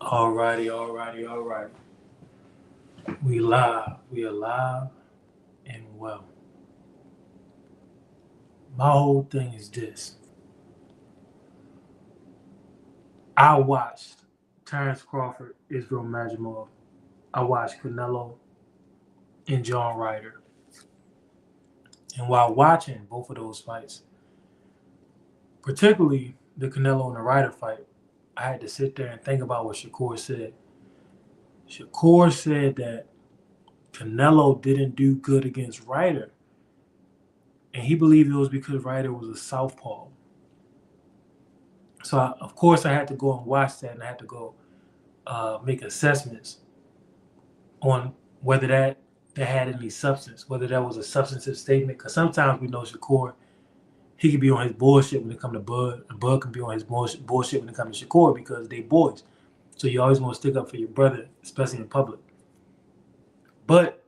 Alrighty. We alive and well. My whole thing is this. I watched Terrence Crawford, Israel Majimov. I watched Canelo and John Ryder. And while watching both of those fights, particularly the Canelo and the Ryder fight, I had to sit there and think about what Shakur said. Shakur said that Canelo didn't do good against Ryder, and he believed it was because Ryder was a southpaw. So, of course, I had to go and watch that, and I had to go make assessments on whether that had any substance, whether that was a substantive statement. Because sometimes we know Shakur, he could be on his bullshit when it comes to Bud, and Bud can be on his bullshit when it comes to Shakur because they boys. So you always want to stick up for your brother, especially in public. But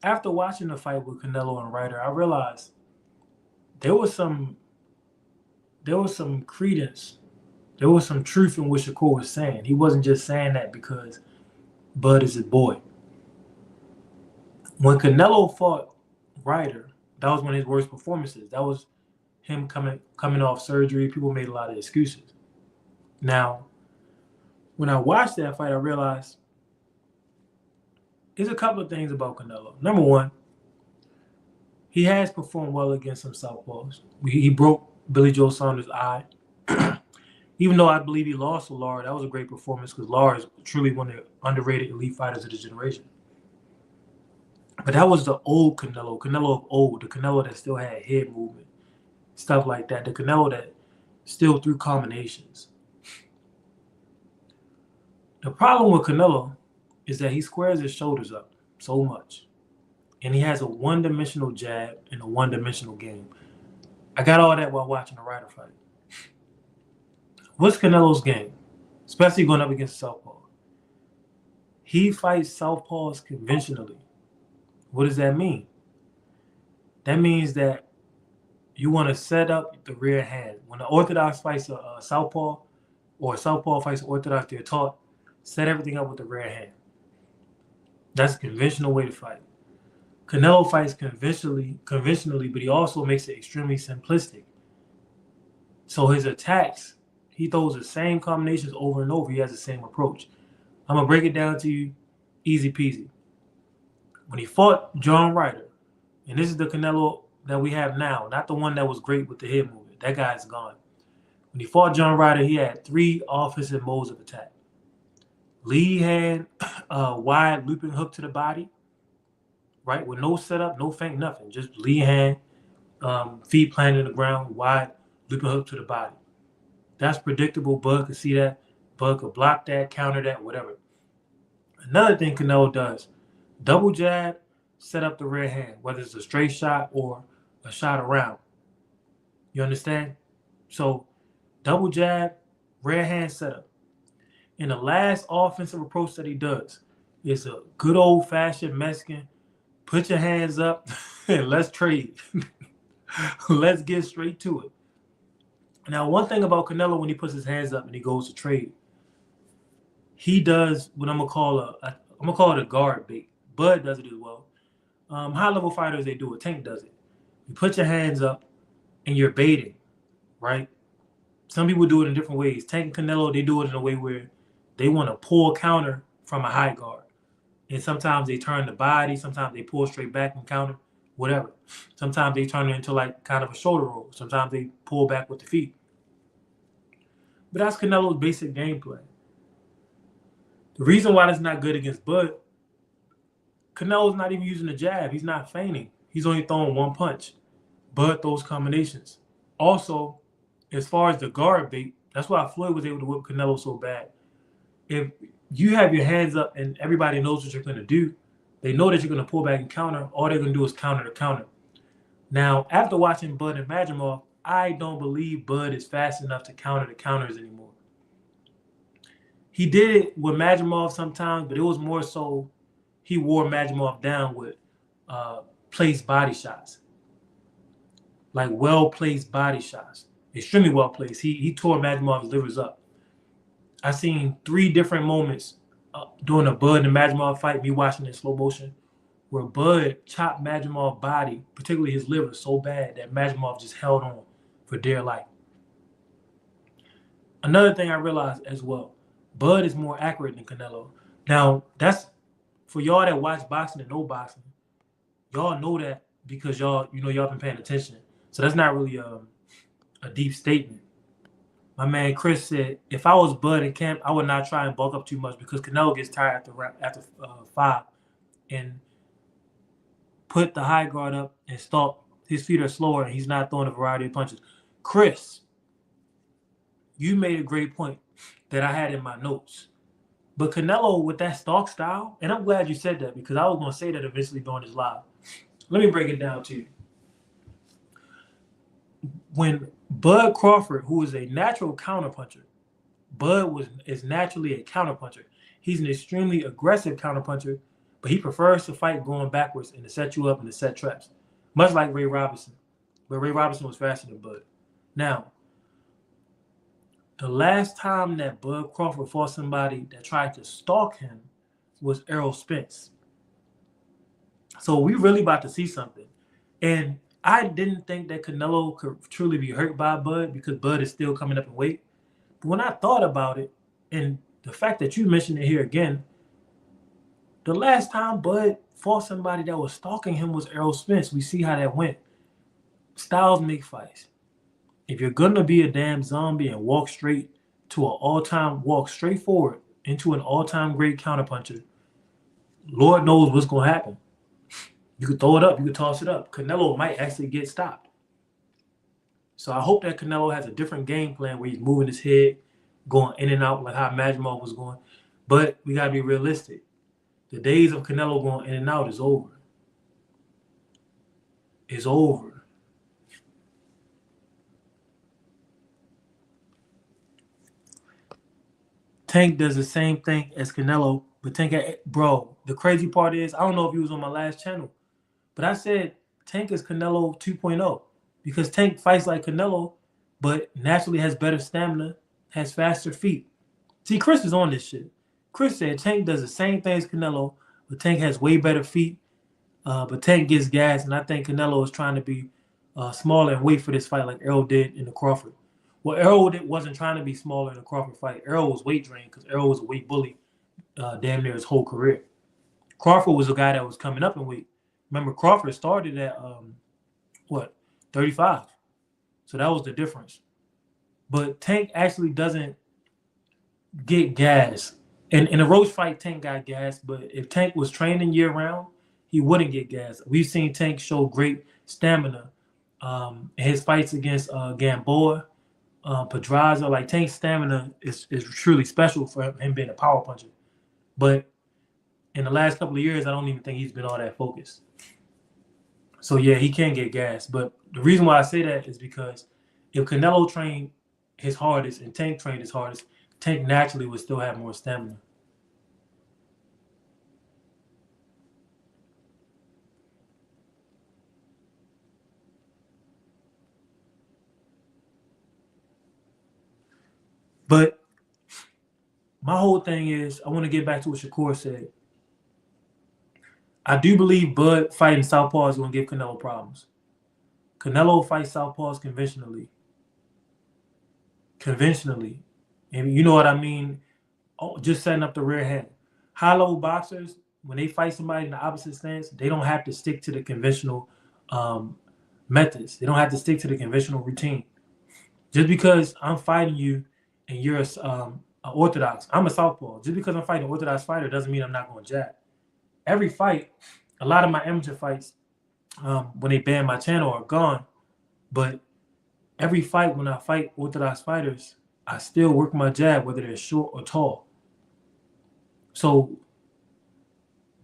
after watching the fight with Canelo and Ryder, I realized there was some there was some credence, there was some truth in what Shakur was saying. He wasn't just saying that because Bud is his boy. When Canelo fought Ryder, that was one of his worst performances. That was him coming off surgery. People made a lot of excuses. Now, when I watched that fight, I realized there's a couple of things about Canelo. Number one, he has performed well against some southpaws. He broke Billy Joe Saunders' eye. Even though I believe he lost to Lara, that was a great performance because Lara is truly one of the underrated elite fighters of this generation. But that was the old Canelo of old, the Canelo that still had head movement, stuff like that, the Canelo that still threw combinations. The problem with Canelo is that he squares his shoulders up so much. And he has a one-dimensional jab and a one-dimensional game. I got all that while watching the Ryder fight. What's Canelo's game? Especially going up against Southpaw. He fights Southpaws conventionally. What does that mean? That means that you want to set up the rear hand. When the Orthodox fights a Southpaw or a Southpaw fights Orthodox, they're taught set everything up with the rear hand. That's a conventional way to fight. Canelo fights conventionally, but he also makes it extremely simplistic. So his attacks, he throws the same combinations over and over. He has the same approach. I'm going to break it down to you easy peasy. When he fought John Ryder, and this is the Canelo that we have now, not the one that was great with the head movement. That guy's gone. When he fought John Ryder, he had three offensive modes of attack. Lead hand, wide looping hook to the body, right? With no setup, no feint, nothing. Just lead hand, feet planted in the ground, wide looping hook to the body. That's predictable. Bud could see that. Bud could block that, counter that, whatever. Another thing Canelo does, double jab, set up the rear hand, whether it's a straight shot or a shot around. You understand? So double jab, rear hand setup. And the last offensive approach that he does is a good old-fashioned Mexican, put your hands up and let's trade. Let's get straight to it. Now, one thing about Canelo when he puts his hands up and he goes to trade, he does what I'm gonna call it a guard bait. Bud does it as well. High-level fighters, they do it. Tank does it. You put your hands up and you're baiting, right? Some people do it in different ways. Tank and Canelo, they do it in a way where they want to pull counter from a high guard. And sometimes they turn the body. Sometimes they pull straight back and counter, whatever. Sometimes they turn it into like kind of a shoulder roll. Sometimes they pull back with the feet. But that's Canelo's basic game plan. The reason why that's not good against Bud, Canelo's not even using the jab. He's not feigning. He's only throwing one punch. Bud throws combinations. Also, as far as the guard bait, that's why Floyd was able to whip Canelo so bad. If you have your hands up and everybody knows what you're going to do, they know that you're going to pull back and counter. All they're going to do is counter to counter. Now, after watching Bud and Majimov, I don't believe Bud is fast enough to counter the counters anymore. He did it with Majimov sometimes, but it was more so he wore Majimov down with placed body shots. Like well-placed body shots. Extremely well-placed. He tore Majimov's livers up. I seen 3 different moments during the Bud and Majimov fight, me watching it in slow motion, where Bud chopped Majimov's body, particularly his liver, so bad that Majimov just held on for dear life. Another thing I realized as well, Bud is more accurate than Canelo. Now, that's for y'all that watch boxing and know boxing. Y'all know that because y'all been paying attention. So that's not really a deep statement. My man Chris said, if I was Bud in camp, I would not try and bulk up too much because Canelo gets tired after 5 and put the high guard up and stalk. His feet are slower and he's not throwing a variety of punches. Chris, you made a great point that I had in my notes. But Canelo with that stalk style, and I'm glad you said that because I was going to say that eventually during this live. Let me break it down to you. When Bud Crawford, who is a natural counterpuncher, Bud is naturally a counterpuncher. He's an extremely aggressive counterpuncher, but he prefers to fight going backwards and to set you up and to set traps, much like Ray Robinson. But Ray Robinson was faster than Bud. Now, the last time that Bud Crawford fought somebody that tried to stalk him was Errol Spence. So we really about to see something. And I didn't think that Canelo could truly be hurt by Bud because Bud is still coming up in weight. But when I thought about it, and the fact that you mentioned it here again, the last time Bud fought somebody that was stalking him was Errol Spence. We see how that went. Styles make fights. If you're going to be a damn zombie and walk straight to an all-time, walk straight forward into an all-time great counterpuncher, Lord knows what's going to happen. You could throw it up. You could toss it up. Canelo might actually get stopped. So I hope that Canelo has a different game plan where he's moving his head, going in and out like how Majimov was going. But we got to be realistic. The days of Canelo going in and out is over. It's over. Tank does the same thing as Canelo, but Tank, bro, the crazy part is, I don't know if he was on my last channel, but I said Tank is Canelo 2.0 because Tank fights like Canelo, but naturally has better stamina, has faster feet. See, Chris is on this shit. Chris said Tank does the same thing as Canelo, but Tank has way better feet, but Tank gets gas, and I think Canelo is trying to be smaller and wait for this fight like Errol did in the Crawford. Well, Errol wasn't trying to be smaller in the Crawford fight. Errol was weight drained because Errol was a weight bully damn near his whole career. Crawford was a guy that was coming up in weight. Remember, Crawford started at, 35. So that was the difference. But Tank actually doesn't get gas. And in a Roach fight, Tank got gas. But if Tank was training year-round, he wouldn't get gas. We've seen Tank show great stamina in his fights against Gamboa, Pedraza. Like, Tank's stamina is truly special for him being a power puncher. But in the last couple of years, I don't even think he's been all that focused. So, yeah, he can get gas. But the reason why I say that is because if Canelo trained his hardest and Tank trained his hardest, Tank naturally would still have more stamina. But my whole thing is, I want to get back to what Shakur said. I do believe Bud fighting Southpaw is going to give Canelo problems. Canelo fights Southpaws conventionally. And you know what I mean? Oh, just setting up the rear hand. High-level boxers, when they fight somebody in the opposite stance, they don't have to stick to the conventional methods. They don't have to stick to the conventional routine. Just because I'm fighting you and you're orthodox, I'm a southpaw. Just because I'm fighting an orthodox fighter doesn't mean I'm not going to jab. Every fight, a lot of my amateur fights, when they ban my channel, are gone. But every fight, when I fight orthodox fighters, I still work my jab, whether they're short or tall. So,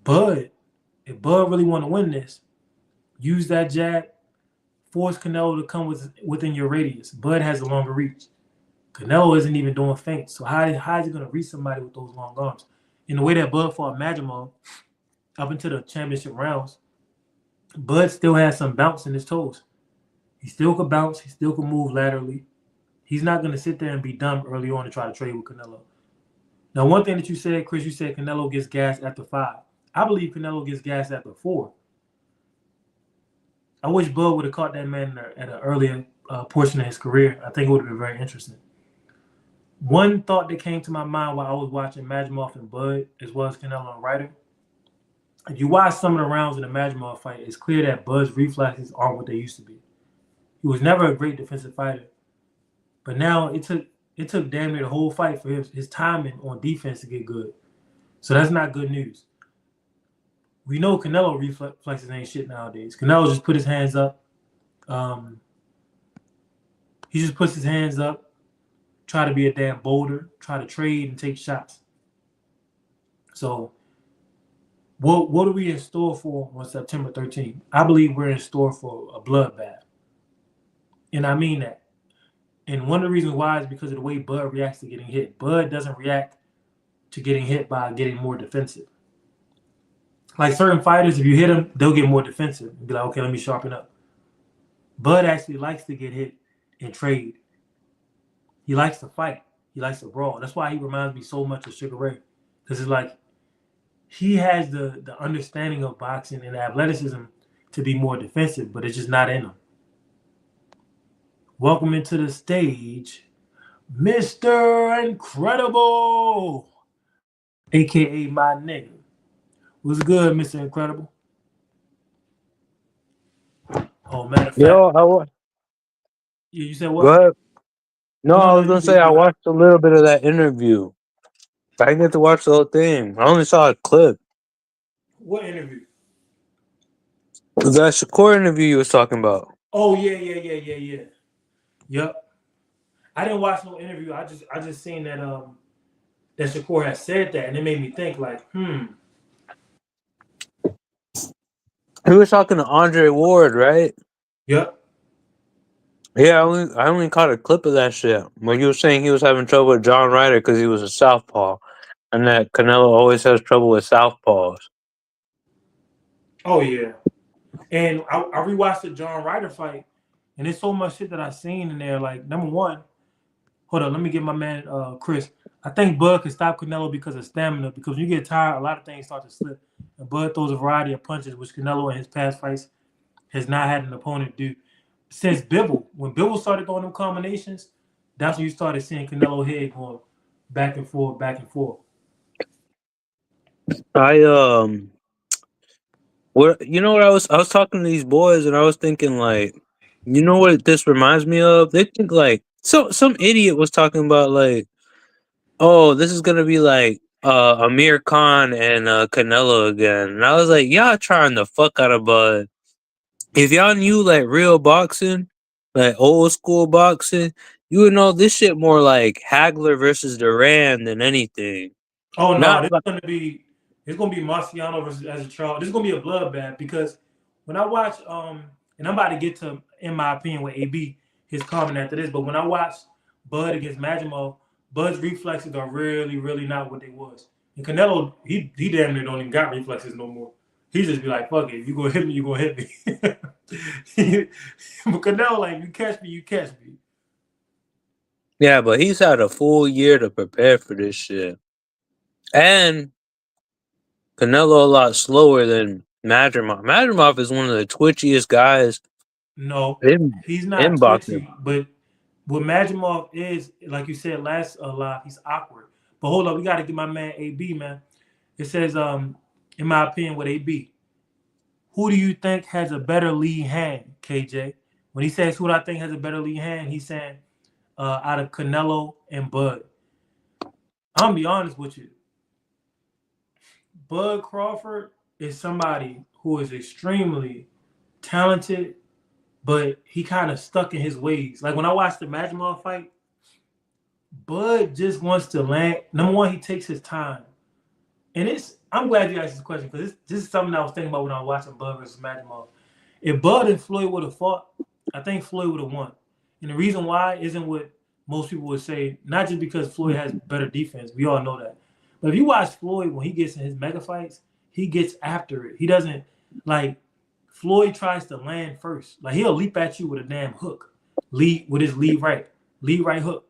if Bud really want to win this, use that jab, force Canelo to come within your radius. Bud has a longer reach. Canelo isn't even doing feints. So how is he going to reach somebody with those long arms? In the way that Bud fought Majimov up into the championship rounds, Bud still has some bounce in his toes. He still could bounce. He still could move laterally. He's not going to sit there and be dumb early on and try to trade with Canelo. Now, one thing that you said, Chris, you said Canelo gets gas after 5. I believe Canelo gets gas after 4. I wish Bud would have caught that man at an earlier portion of his career. I think it would have been very interesting. One thought that came to my mind while I was watching Majimov and Bud, as well as Canelo and Ryder, if you watch some of the rounds in the Majimov fight, it's clear that Bud's reflexes aren't what they used to be. He was never a great defensive fighter, but now it took damn near the whole fight for his timing on defense to get good. So that's not good news. We know Canelo reflexes ain't shit nowadays. Canelo just put his hands up. He just puts his hands up, try to be a damn boulder, try to trade and take shots. So what are we in store for on September 13th? I believe we're in store for a bloodbath. And I mean that. And one of the reasons why is because of the way Bud reacts to getting hit. Bud doesn't react to getting hit by getting more defensive. Like certain fighters, if you hit them, they'll get more defensive and be like, okay, let me sharpen up. Bud actually likes to get hit and trade. He likes to fight. He likes to brawl. That's why he reminds me so much of Sugar Ray. Because it's like he has the understanding of boxing and athleticism to be more defensive, but it's just not in him. Welcome into the stage, Mr. Incredible, a.k.a. my nigga. What's good, Mr. Incredible? Oh, matter of fact. You said what? Go ahead. No, I No, was you gonna good. say I watched a little bit of that interview. I didn't get to watch the whole thing. I only saw a clip. What interview? That Shakur interview you was talking about. Oh, yeah. Yep. I didn't watch no interview. I just seen that that Shakur had said that, and it made me think like, He was talking to Andre Ward, right? Yep. Yeah, I only caught a clip of that shit. When he was saying he was having trouble with John Ryder because he was a southpaw, and that Canelo always has trouble with southpaws. Oh yeah. And I rewatched the John Ryder fight, and there's so much shit that I seen in there. Like number one, hold on, let me get my man Chris. I think Bud can stop Canelo because of stamina. Because when you get tired, a lot of things start to slip. And Bud throws a variety of punches, which Canelo in his past fights has not had an opponent do. Since Bivol, when Bivol started throwing them combinations, that's when you started seeing Canelo head going back and forth, back and forth. I what what I was talking to these boys and I was thinking like, you know what this reminds me of? They think like some idiot was talking about like, oh, this is gonna be like Amir Khan and Canelo again. And I was like, y'all trying the fuck out of Bud. If y'all knew like real boxing, like old school boxing, you would know this shit more like Hagler versus Duran than anything. Oh no, Not this is like gonna be Marciano versus as a Charles. This is gonna be a bloodbath because when I watch and I'm about to get to, in my opinion, with AB his comment after this, but when I watch Bud against Majimov, Bud's reflexes are really, really not what they was. And Canelo, he damn near don't even got reflexes no more. He just be like, fuck it, you gonna hit me, you gonna hit me. But Canelo, like, you catch me, you catch me. yeah, but he's had a full year to prepare for this shit. And Canelo a lot slower than Madrimov. Madrimov is one of the twitchiest guys No, in he's in not boxing. twitchy, but what Majimov is, like you said last live, he's awkward. But hold up, we got to get my man AB, man. It says, in my opinion, with AB, who do you think has a better lead hand, KJ? When he says who do I think has a better lead hand, he's saying out of Canelo and Bud. I'm gonna be honest with you. Bud Crawford is somebody who is extremely talented, but he kind of stuck in his ways. Like when I watched the Majimov fight, Bud just wants to land. Number one, he takes his time. And I'm glad you asked this question because this is something I was thinking about when I was watching Bud versus Majimov. If Bud and Floyd would have fought, I think Floyd would have won. And the reason why isn't what most people would say, not just because Floyd has better defense. We all know that. But if you watch Floyd when he gets in his mega fights, he gets after it. He doesn't, like, Floyd tries to land first. Like, he'll leap at you with a damn hook. Lead with his lead right hook.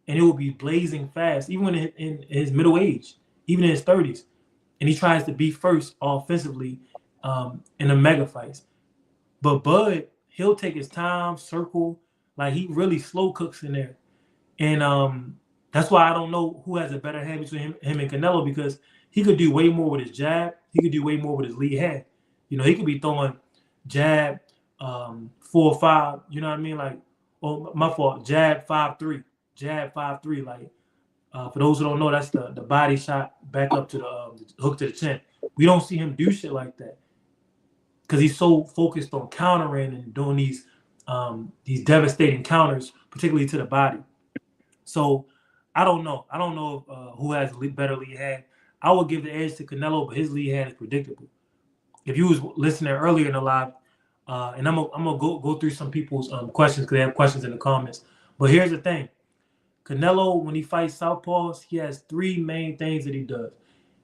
and it will be blazing fast, even in his middle age, even in his 30s. And he tries to be first offensively in the mega fights. But Bud, he'll take his time, circle, like he really slow cooks in there. And that's why I don't know who has a better hand between him and Canelo, because he could do way more with his jab. He could do way more with his lead hand. You know, he could be throwing jab 4-5. You know what I mean? Like, oh, my fault. Jab 5-3. Jab 5-3. Like, for those who don't know, that's the body shot back up to the hook to the chin. We don't see him do shit like that because he's so focused on countering and doing these devastating counters, particularly to the body. So I don't know. I don't know who has better lead hand. I would give the edge to Canelo, but his lead hand is predictable. If you was listening earlier in the live, and I'm gonna go through some people's questions because they have questions in the comments. But here's the thing: Canelo, when he fights southpaws, he has three main things that he does.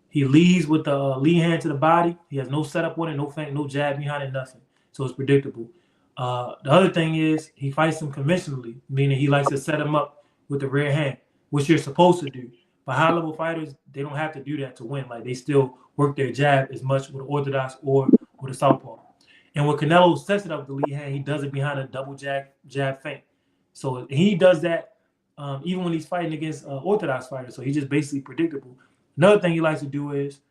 He leads with the lead hand to the body. He has no setup on it, no feint, no jab behind it, nothing. So it's predictable. The other thing is he fights him conventionally, meaning he likes to set him up with the rear hand, which you're supposed to do. But high-level fighters, they don't have to do that to win. Like, they still work their jab as much with orthodox or with a southpaw. And when Canelo sets it up with the lead hand, he does it behind a double jab feint. So he does that even when he's fighting against orthodox fighters. So he's just basically predictable. Another thing he likes to do is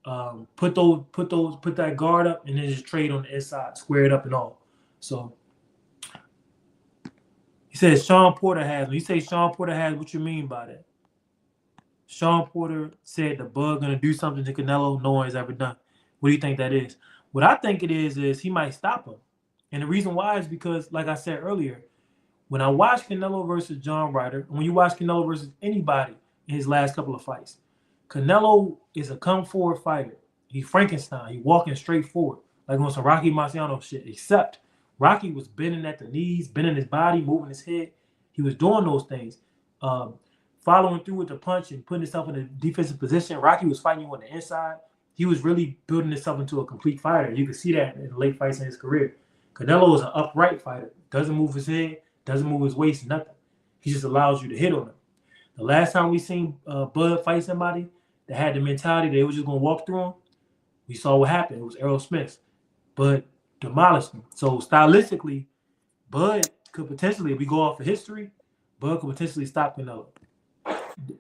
put that guard up and then just trade on the inside, square it up and all. So he says Sean Porter has. When you say Sean Porter has, what you mean by that? Sean Porter said the Bug gonna do something to Canelo no one has ever done. What do you think that is? What I think it is he might stop him. And the reason why is because, like I said earlier, when I watch Canelo versus John Ryder, when you watch Canelo versus anybody in his last couple of fights, Canelo is a come forward fighter. He Frankenstein. He walking straight forward, like on some Rocky Marciano shit. Except Rocky was bending at the knees, bending his body, moving his head. He was doing those things, following through with the punch and putting himself in a defensive position. Rocky was fighting you on the inside. He was really building himself into a complete fighter. You can see that in the late fights in his career. Canelo is an upright fighter. Doesn't move his head, doesn't move his waist, nothing. He just allows you to hit on him. The last time we seen Bud fight somebody that had the mentality they were just going to walk through him, we saw what happened. It was Errol Smith. Bud demolished him. So stylistically, Bud could potentially, if we go off of history, Bud could potentially stop Canelo.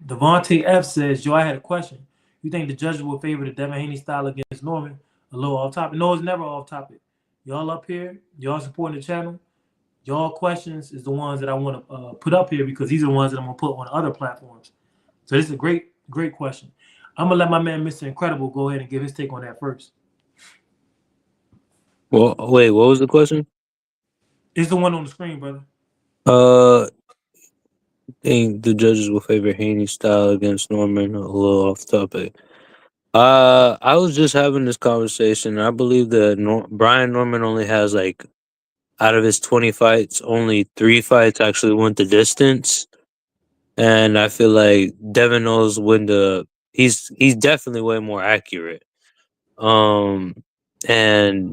Devontae F says, Joe, I had a question. You think the judges will favor the Devin Haney style against Norman? A little off topic. No, it's never off topic. Y'all up here, y'all supporting the channel. Y'all questions is the ones that I want to put up here because these are the ones that I'm going to put on other platforms. So this is a great question. I'm going to let my man, Mr. Incredible, go ahead and give his take on that first. Well, wait, what was the question? It's the one on the screen, brother. I think the judges will favor Haney's style against Norman. A little off topic. I was just having this conversation. I believe that Brian Norman only has, like, out of his 20 fights, only 3 fights actually went the distance. And I feel like Devin knows when he's definitely way more accurate. And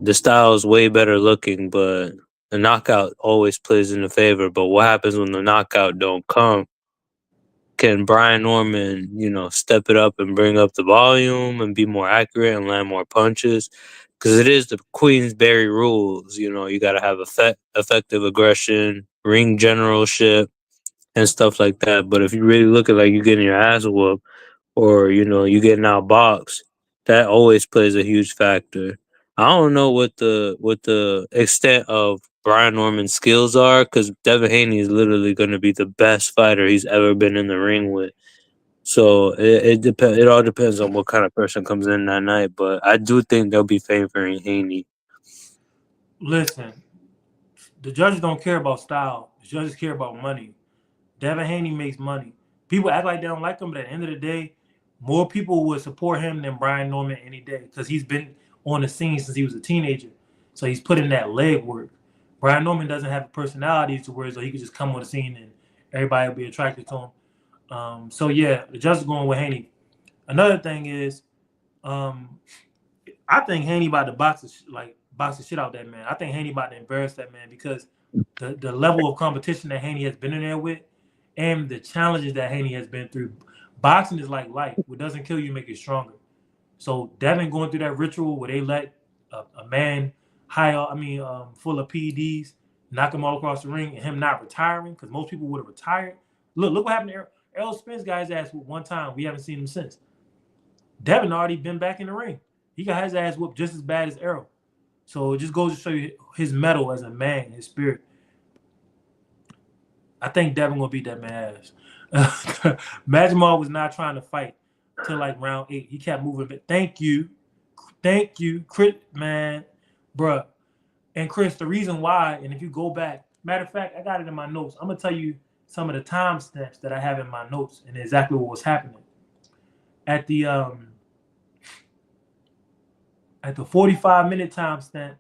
the style is way better looking, but the knockout always plays in the favor. But what happens when the knockout don't come? Can Brian Norman, step it up and bring up the volume and be more accurate and land more punches? Because it is the Queensberry rules. You got to have effective aggression, ring generalship, and stuff like that. But if you really look at, like, you getting your ass whooped or, you getting outboxed, that always plays a huge factor. I don't know what the extent of Brian Norman's skills are, because Devin Haney is literally going to be the best fighter he's ever been in the ring with. So it depends. It all depends on what kind of person comes in that night. But I do think they'll be favoring Haney. Listen, the judges don't care about style. The judges care about money. Devin Haney makes money. People act like they don't like him, but at the end of the day, more people would support him than Brian Norman any day because he's been on the scene since he was a teenager. So he's put in that leg work. Brian Norman doesn't have a personality to where so he could just come on the scene and everybody will be attracted to him. So yeah, the judge is going with Haney. Another thing is, I think Haney about to box the shit out that man. I think Haney about to embarrass that man because the level of competition that Haney has been in there with and the challenges that Haney has been through. Boxing is like life. What doesn't kill you make you stronger. So Devin going through that ritual where they let a man full of PEDs, knock him all across the ring, and him not retiring because most people would have retired. Look what happened to Errol Spence. Guy's ass whooped one time. We haven't seen him since. Devin already been back in the ring. He got his ass whooped just as bad as Errol. So it just goes to show you his mettle as a man, his spirit. I think Devin gonna beat that man's ass. Majimov was not trying to fight till like round 8. He kept moving. But thank you, Chris, man, bruh. And Chris, the reason why, and if you go back, matter of fact, I got it in my notes. I'm gonna tell you some of the timestamps that I have in my notes and exactly what was happening at the 45-minute timestamp.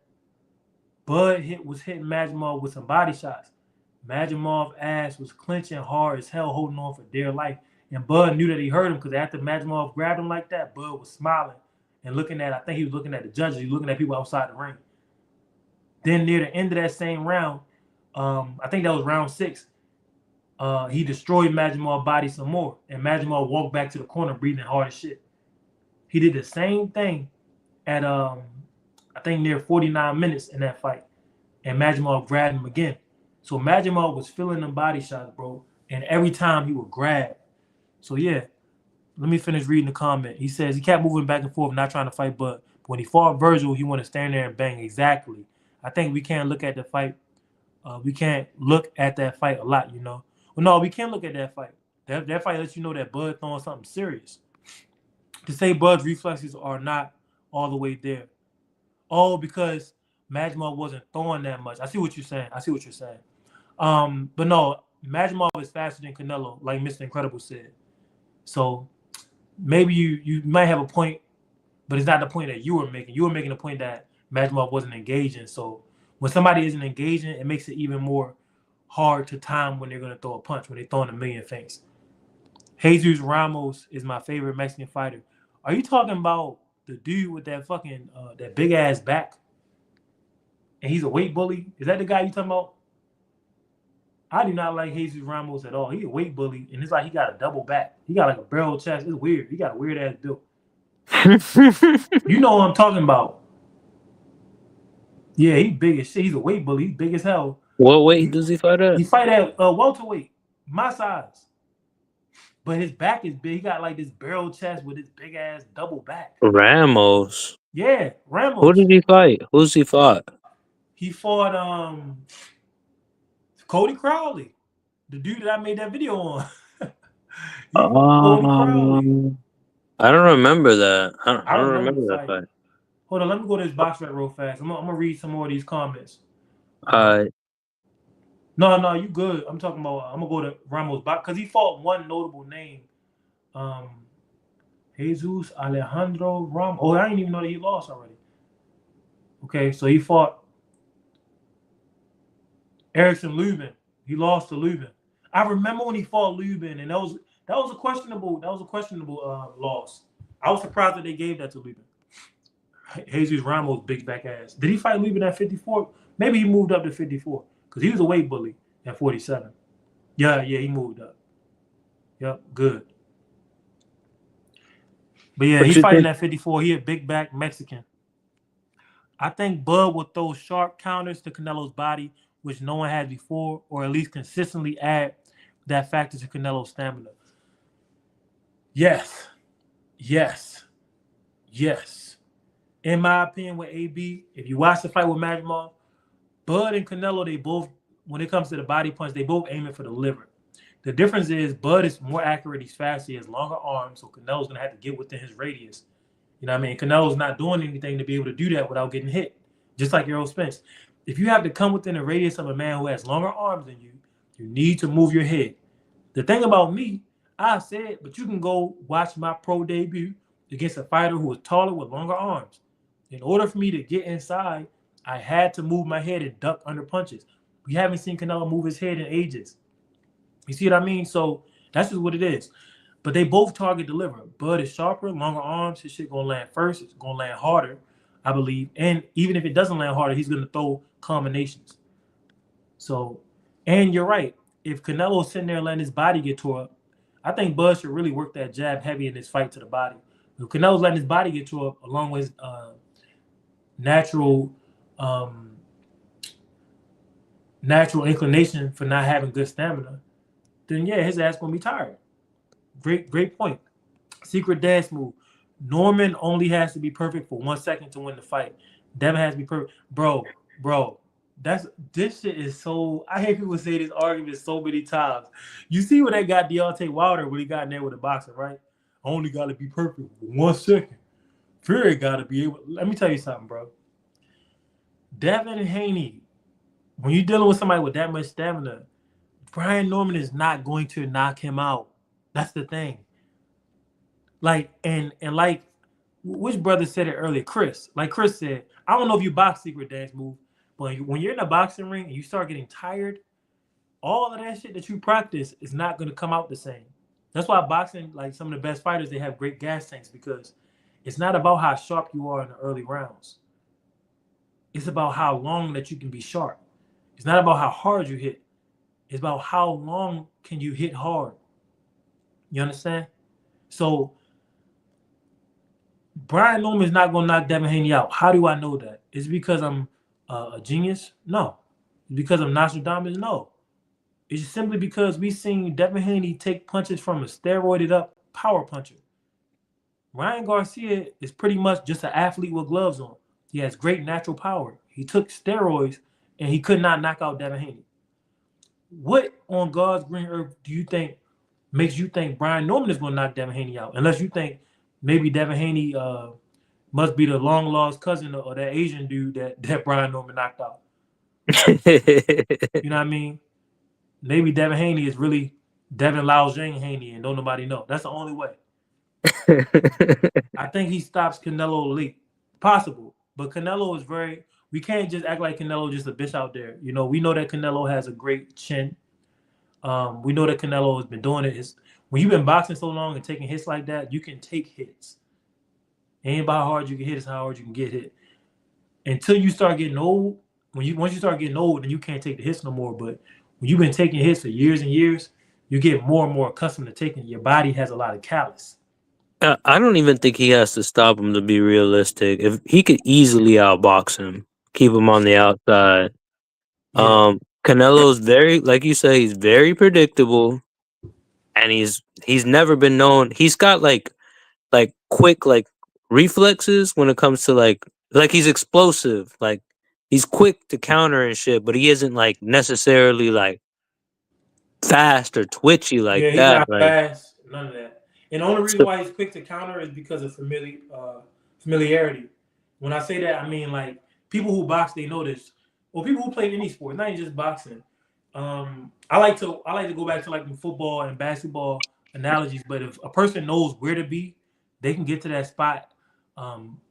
Bud was hitting Majimov with some body shots. Majimov's ass was clenching hard as hell, holding on for dear life. And Bud knew that he hurt him because after Majimov grabbed him like that, Bud was smiling and looking at, I think he was looking at the judges. He was looking at people outside the ring. Then near the end of that same round, I think that was round 6, he destroyed Majimov's body some more. And Majimov walked back to the corner breathing hard as shit. He did the same thing at, I think, near 49 minutes in that fight. And Majimov grabbed him again. So Majimov was feeling them body shots, bro. And every time he would grab. So, yeah. Let me finish reading the comment. He says he kept moving back and forth, not trying to fight, but when he fought Virgil, he wanted to stand there and bang. Exactly. I think we can't look at the fight. We can't look at that fight a lot, you know. Well, no, we can look at that fight. That fight lets you know that Bud throwing something serious. To say Bud's reflexes are not all the way there. Oh, because Majimov wasn't throwing that much. I see what you're saying. But no, Majimov is faster than Canelo, like Mr. Incredible said. So maybe you might have a point, but it's not the point that you were making. You were making the point that Majimov wasn't engaging. So when somebody isn't engaging, it makes it even more hard to time when they're going to throw a punch, when they're throwing a million things. Jesus Ramos is my favorite Mexican fighter. Are you talking about the dude with that fucking that big ass back? And he's a weight bully? Is that the guy you talking about? I do not like Jesus Ramos at all. He's a weight bully, and it's like he got a double back. He got like a barrel chest. It's weird. He got a weird ass build. You know what I'm talking about. Yeah, he's big as shit. He's a weight bully. He's big as hell. What weight does he fight at? He fight at welterweight, my size. But his back is big. He got like this barrel chest with his big ass double back. Ramos. Yeah, Ramos. Who did he fight? Who's he fought? He fought Cody Crowley, the dude that I made that video on. Cody Crowley. I don't remember that. I don't remember that fight. Hold on, let me go to this box rec real fast. I'm gonna read some more of these comments. No, you good. I'm talking about. I'm gonna go to Ramos box because he fought one notable name, Jesus Alejandro Ramos. Oh, I didn't even know that he lost already. Okay, so he fought Erickson Lubin. He lost to Lubin. I remember when he fought Lubin, and that was a questionable loss. I was surprised that they gave that to Lubin. Jesus Ramos, big back ass. Did he fight Lubin at 54? Maybe he moved up to 54 because he was a weight bully at 47. Yeah, he moved up. Yep, good. But yeah, he's fighting at 54. He a big back Mexican. I think Bud will throw sharp counters to Canelo's body, which no one had before, or at least consistently add that factor to Canelo's stamina. Yes. In my opinion, with AB, if you watch the fight with Majimov, Bud and Canelo, they both, when it comes to the body punch, they both aiming for the liver. The difference is Bud is more accurate. He's faster. He has longer arms, so Canelo's going to have to get within his radius. You know what I mean? Canelo's not doing anything to be able to do that without getting hit, just like Errol Spence. If you have to come within the radius of a man who has longer arms than you, you need to move your head. The thing about me, I said, but you can go watch my pro debut against a fighter who was taller with longer arms. In order for me to get inside, I had to move my head and duck under punches. We haven't seen Canelo move his head in ages. You see what I mean? So that's just what it is. But they both target deliver. Bud is sharper, longer arms. His shit gonna land first. It's gonna land harder, I believe. And even if it doesn't land harder, he's gonna throw combinations. So, and you're right. if Canelo's sitting there letting his body get tore up, I think Bud should really work that jab heavy in this fight to the body. If Canelo's letting his body get tore up along with his natural um, natural inclination for not having good stamina, then yeah, his ass gonna be tired. Great point. Secret dance move. Norman only has to be perfect for 1 second to win the fight. Devin has to be perfect. Bro, this shit is so. I hear people say this argument so many times. You see when they got Deontay Wilder when he got in there with the boxing, right? Only got to be perfect for 1 second. Fury got to be able. Let me tell you something, bro. Devin Haney, when you're dealing with somebody with that much stamina, Brian Norman is not going to knock him out. That's the thing. Like like which brother said it earlier, Chris. Like Chris said, I don't know if you box secret dance move, but when you're in a boxing ring and you start getting tired, all of that shit that you practice is not going to come out the same. That's why boxing, like some of the best fighters, they have great gas tanks because it's not about how sharp you are in the early rounds. It's about how long that you can be sharp. It's not about how hard you hit. It's about how long can you hit hard. You understand? So Brian Norman's not going to knock Devin Haney out. How do I know that? Is it because I'm a genius? No. Is it because I'm Nostradamus? No. It's simply because we've seen Devin Haney take punches from a steroided up power puncher. Ryan Garcia is pretty much just an athlete with gloves on. He has great natural power. He took steroids and he could not knock out Devin Haney. What on God's green earth do you think makes you think Brian Norman is going to knock Devin Haney out? Unless you think maybe Devin Haney must be the long lost cousin or that Asian dude that Brian Norman knocked out. You know what I mean? Maybe Devin Haney is really Devin Lao Zhang Haney and don't nobody know. That's the only way. I think he stops Canelo late. Possible. But Canelo is very, we can't just act like Canelo just a bitch out there. You know, we know that Canelo has a great chin. We know that Canelo has been doing it. When you've been boxing so long and taking hits like that, you can take hits. It ain't about how hard you can hit, it's how hard you can get hit. Until you start getting old, once you start getting old, then you can't take the hits no more. But when you've been taking hits for years and years, you get more and more accustomed to taking it. Your body has a lot of callus. I don't even think he has to stop him to be realistic. If he could easily outbox him, keep him on the outside. Yeah. Canelo's very, like you say, he's very predictable, and he's never been known. He's got like quick reflexes when it comes to like he's explosive, like he's quick to counter and shit, but he isn't like necessarily like fast or twitchy like Yeah, he's that. not Like fast, none of that. And the only reason so, why he's quick to counter is because of familiarity. When I say that, I mean like people who box, they know this. Or people who play any sport, not even just boxing. I like to go back to like the football and basketball analogies. But if a person knows where to be, they can get to that spot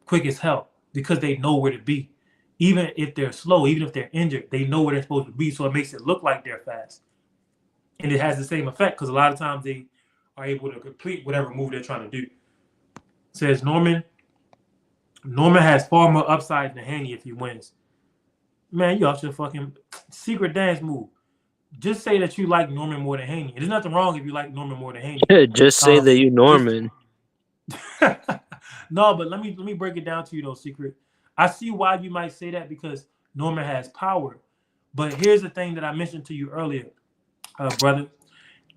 quick as hell because they know where to be. Even if they're slow, even if they're injured, they know where they're supposed to be. So it makes it look like they're fast. And it has the same effect because a lot of times they are able to complete whatever move they're trying to do. Says Norman has far more upside than Haney if he wins. Man, you off your fucking secret dance move. Just say that you like Norman more than Haney. There's nothing wrong if you like Norman more than Haney. just say that you Just Norman. no, but let me break it down to you though, Secret. I see why you might say that because Norman has power. But here's the thing that I mentioned to you earlier, brother.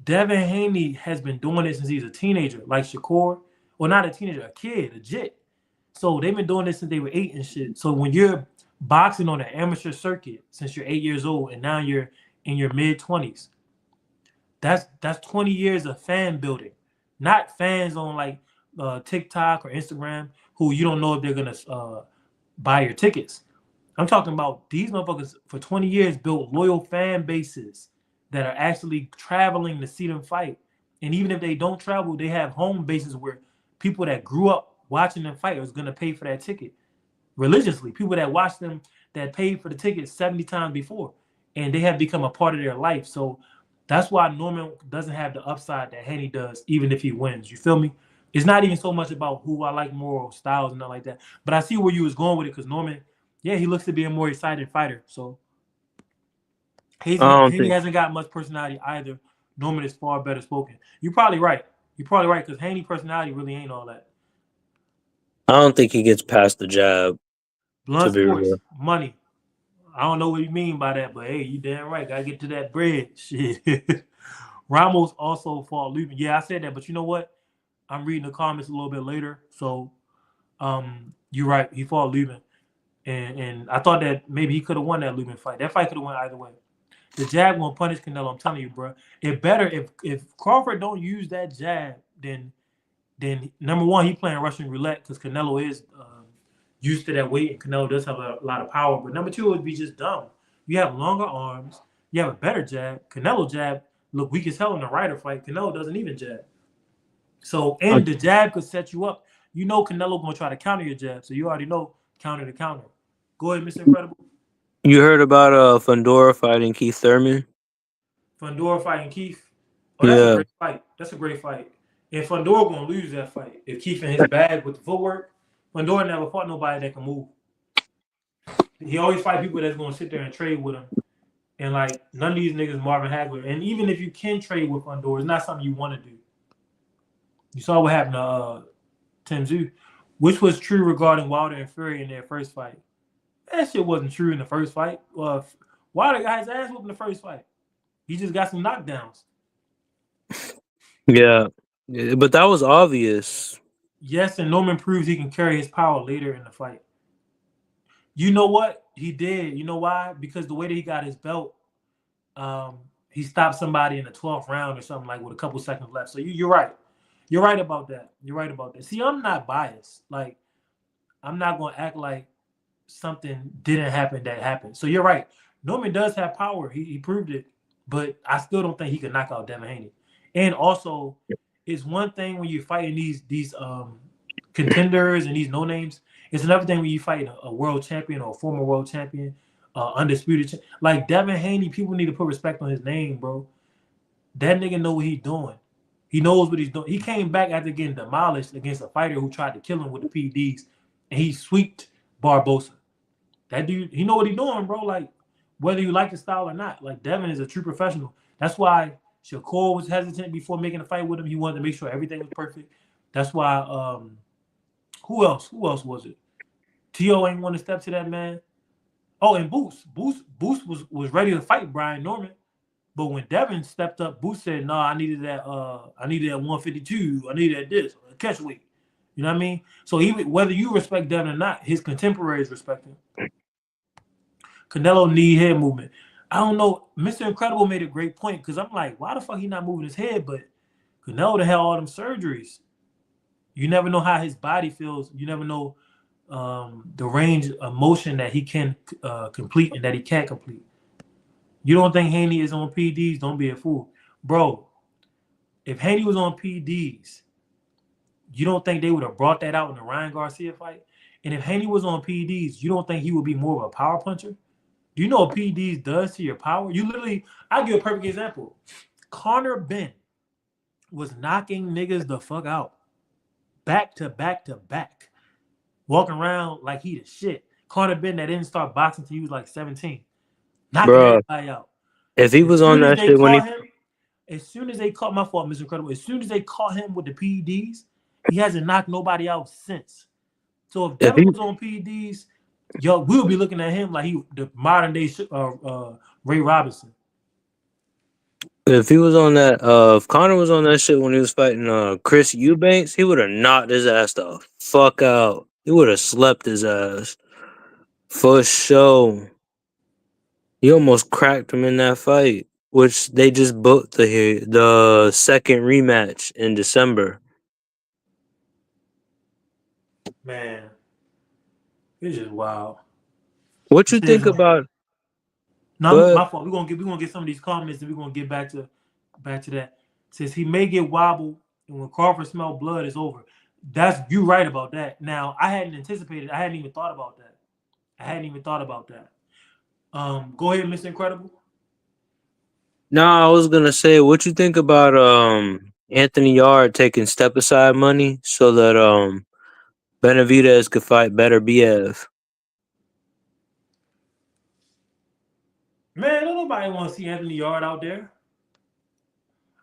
Devin Haney has been doing it since he's a teenager, like Shakur. Well, not a teenager, a kid, a jit. So they've been doing this since they were 8 and shit. So when you're boxing on an amateur circuit since you're 8 years old and now you're in your mid-20s, that's 20 years of fan building. Not fans on like TikTok or Instagram who you don't know if they're gonna buy your tickets. I'm talking about these motherfuckers for 20 years built loyal fan bases that are actually traveling to see them fight. And even if they don't travel, they have home bases where people that grew up watching them fight is going to pay for that ticket religiously. People that watch them that paid for the ticket 70 times before, and they have become a part of their life. So that's why Norman doesn't have the upside that Haney does, even if he wins. You feel me? It's not even so much about who I like more or styles and nothing like that. But I see where you was going with it because Norman, yeah, he looks to be a more excited fighter. So I don't Haney think hasn't got much personality either. Norman is far better spoken. You're probably right. You're probably right because Haney personality really ain't all that. I don't think he gets past the jab. To Blunt be sports, real, money. I don't know what you mean by that, but hey, you damn right. Gotta get to that bread. Shit. Ramos also fought Lubin. Yeah, I said that, but you know what? I'm reading the comments a little bit later, so you're right. He fought Lubin, and I thought that maybe he could have won that Lubin fight. That fight could have went either way. The jab gonna punish Canelo. I'm telling you, bro. It better if Crawford don't use that jab, then number one he playing Russian roulette because Canelo is used to that weight and Canelo does have a lot of power. But number two would be just dumb. You have longer arms. You have a better jab. Canelo jab look weak as hell in the Ryder fight. Canelo doesn't even jab. So Uh, and the jab could set you up. You know Canelo gonna try to counter your jab, so you already know counter to counter. Go ahead, Mr. Incredible. you heard about Fundora fighting Keith Thurman? Fundora fighting Keith. Oh, that's a Yeah, great fight. That's a great fight. And Fundora gonna lose that fight if Keith in his bag with the footwork. Fundora never fought nobody that can move. He always fight people that's gonna sit there and trade with him. And like none of these niggas Marvin Hagler. And even if you can trade with Fundora, it's not something you want to do. You saw what happened to Tim Tszyu, which was true regarding Wilder and Fury in their first fight. That shit wasn't true in the first fight. Wilder got his ass whooped in the first fight. He just got some knockdowns. yeah, yeah, but that was obvious. Yes, and Norman proves he can carry his power later in the fight. You know what? He did. You know why? Because the way that he got his belt, he stopped somebody in the 12th round or something like with a couple seconds left. So you're right. You're right about that. You're right about that. See, I'm not biased. Like, I'm not going to act like something didn't happen that happened. So you're right. Norman does have power. He proved it. But I still don't think he could knock out Devin Haney. And also, it's one thing when you're fighting these contenders and these no names. It's another thing when you fight a world champion or a former world champion, undisputed. Like Devin Haney, people need to put respect on his name, bro. That nigga know what he's doing. He knows what he's doing. He came back after getting demolished against a fighter who tried to kill him with the PDs, and he sweeped Barbosa. That dude, he know what he's doing, bro. Like whether you like the style or not, like Devin is a true professional. That's why Shakur was hesitant before making a fight with him. He wanted to make sure everything was perfect. That's why who else? Who else was it? T.O. ain't want to step to that man. Oh, and Boost was ready to fight Brian Norman. But when Devin stepped up, Boost said, "No, I needed that. I needed that 152. I needed that this catch weight. You know what I mean? So even whether you respect Devin or not, his contemporaries respect him. Canelo need head movement. I don't know. Mr. Incredible made a great point because I'm like, why the fuck he not moving his head? But Canelo to have all them surgeries. You never know how his body feels. You never know the range of motion that he can complete and that he can't complete. You don't think Haney is on PDs? Don't be a fool, bro. If Haney was on PDs, you don't think they would have brought that out in the Ryan Garcia fight? And if Haney was on PDs, you don't think he would be more of a power puncher? Do you know what PDs does to your power? You literally, I'll give a perfect example. Connor Ben was knocking niggas the fuck out. Back to back to back. Walking around like he the shit. Connor Ben that didn't start boxing until he was like 17. Knocking Bro, everybody out. if he As was on soon as that they shit when he caught him, as soon as they caught my fault, Mr. Incredible, as soon as they caught him with the PEDs, he hasn't knocked nobody out since. So if if Devin he was on PEDs, yo, we'll be looking at him like he the modern day Ray Robinson. if he was on that if Connor was on that shit when he was fighting Chris Eubanks, he would have knocked his ass the fuck out. He would have slept his ass. For sure. He almost cracked him in that fight, which they just booked the second rematch in December. Man, it's just wild. What you It is think wild. about No, what? my fault. We're gonna get some of these comments and we're gonna get back to that. Says he may get wobbled and when Crawford smell blood is over. That's you right about that. Now I hadn't anticipated. I hadn't even thought about that. I hadn't even thought about that. Go ahead, Mr. Incredible. No, I was gonna say, what you think about Anthony Yard taking step aside money so that Benavidez could fight better BF? Man, don't nobody want to see Anthony Yard out there.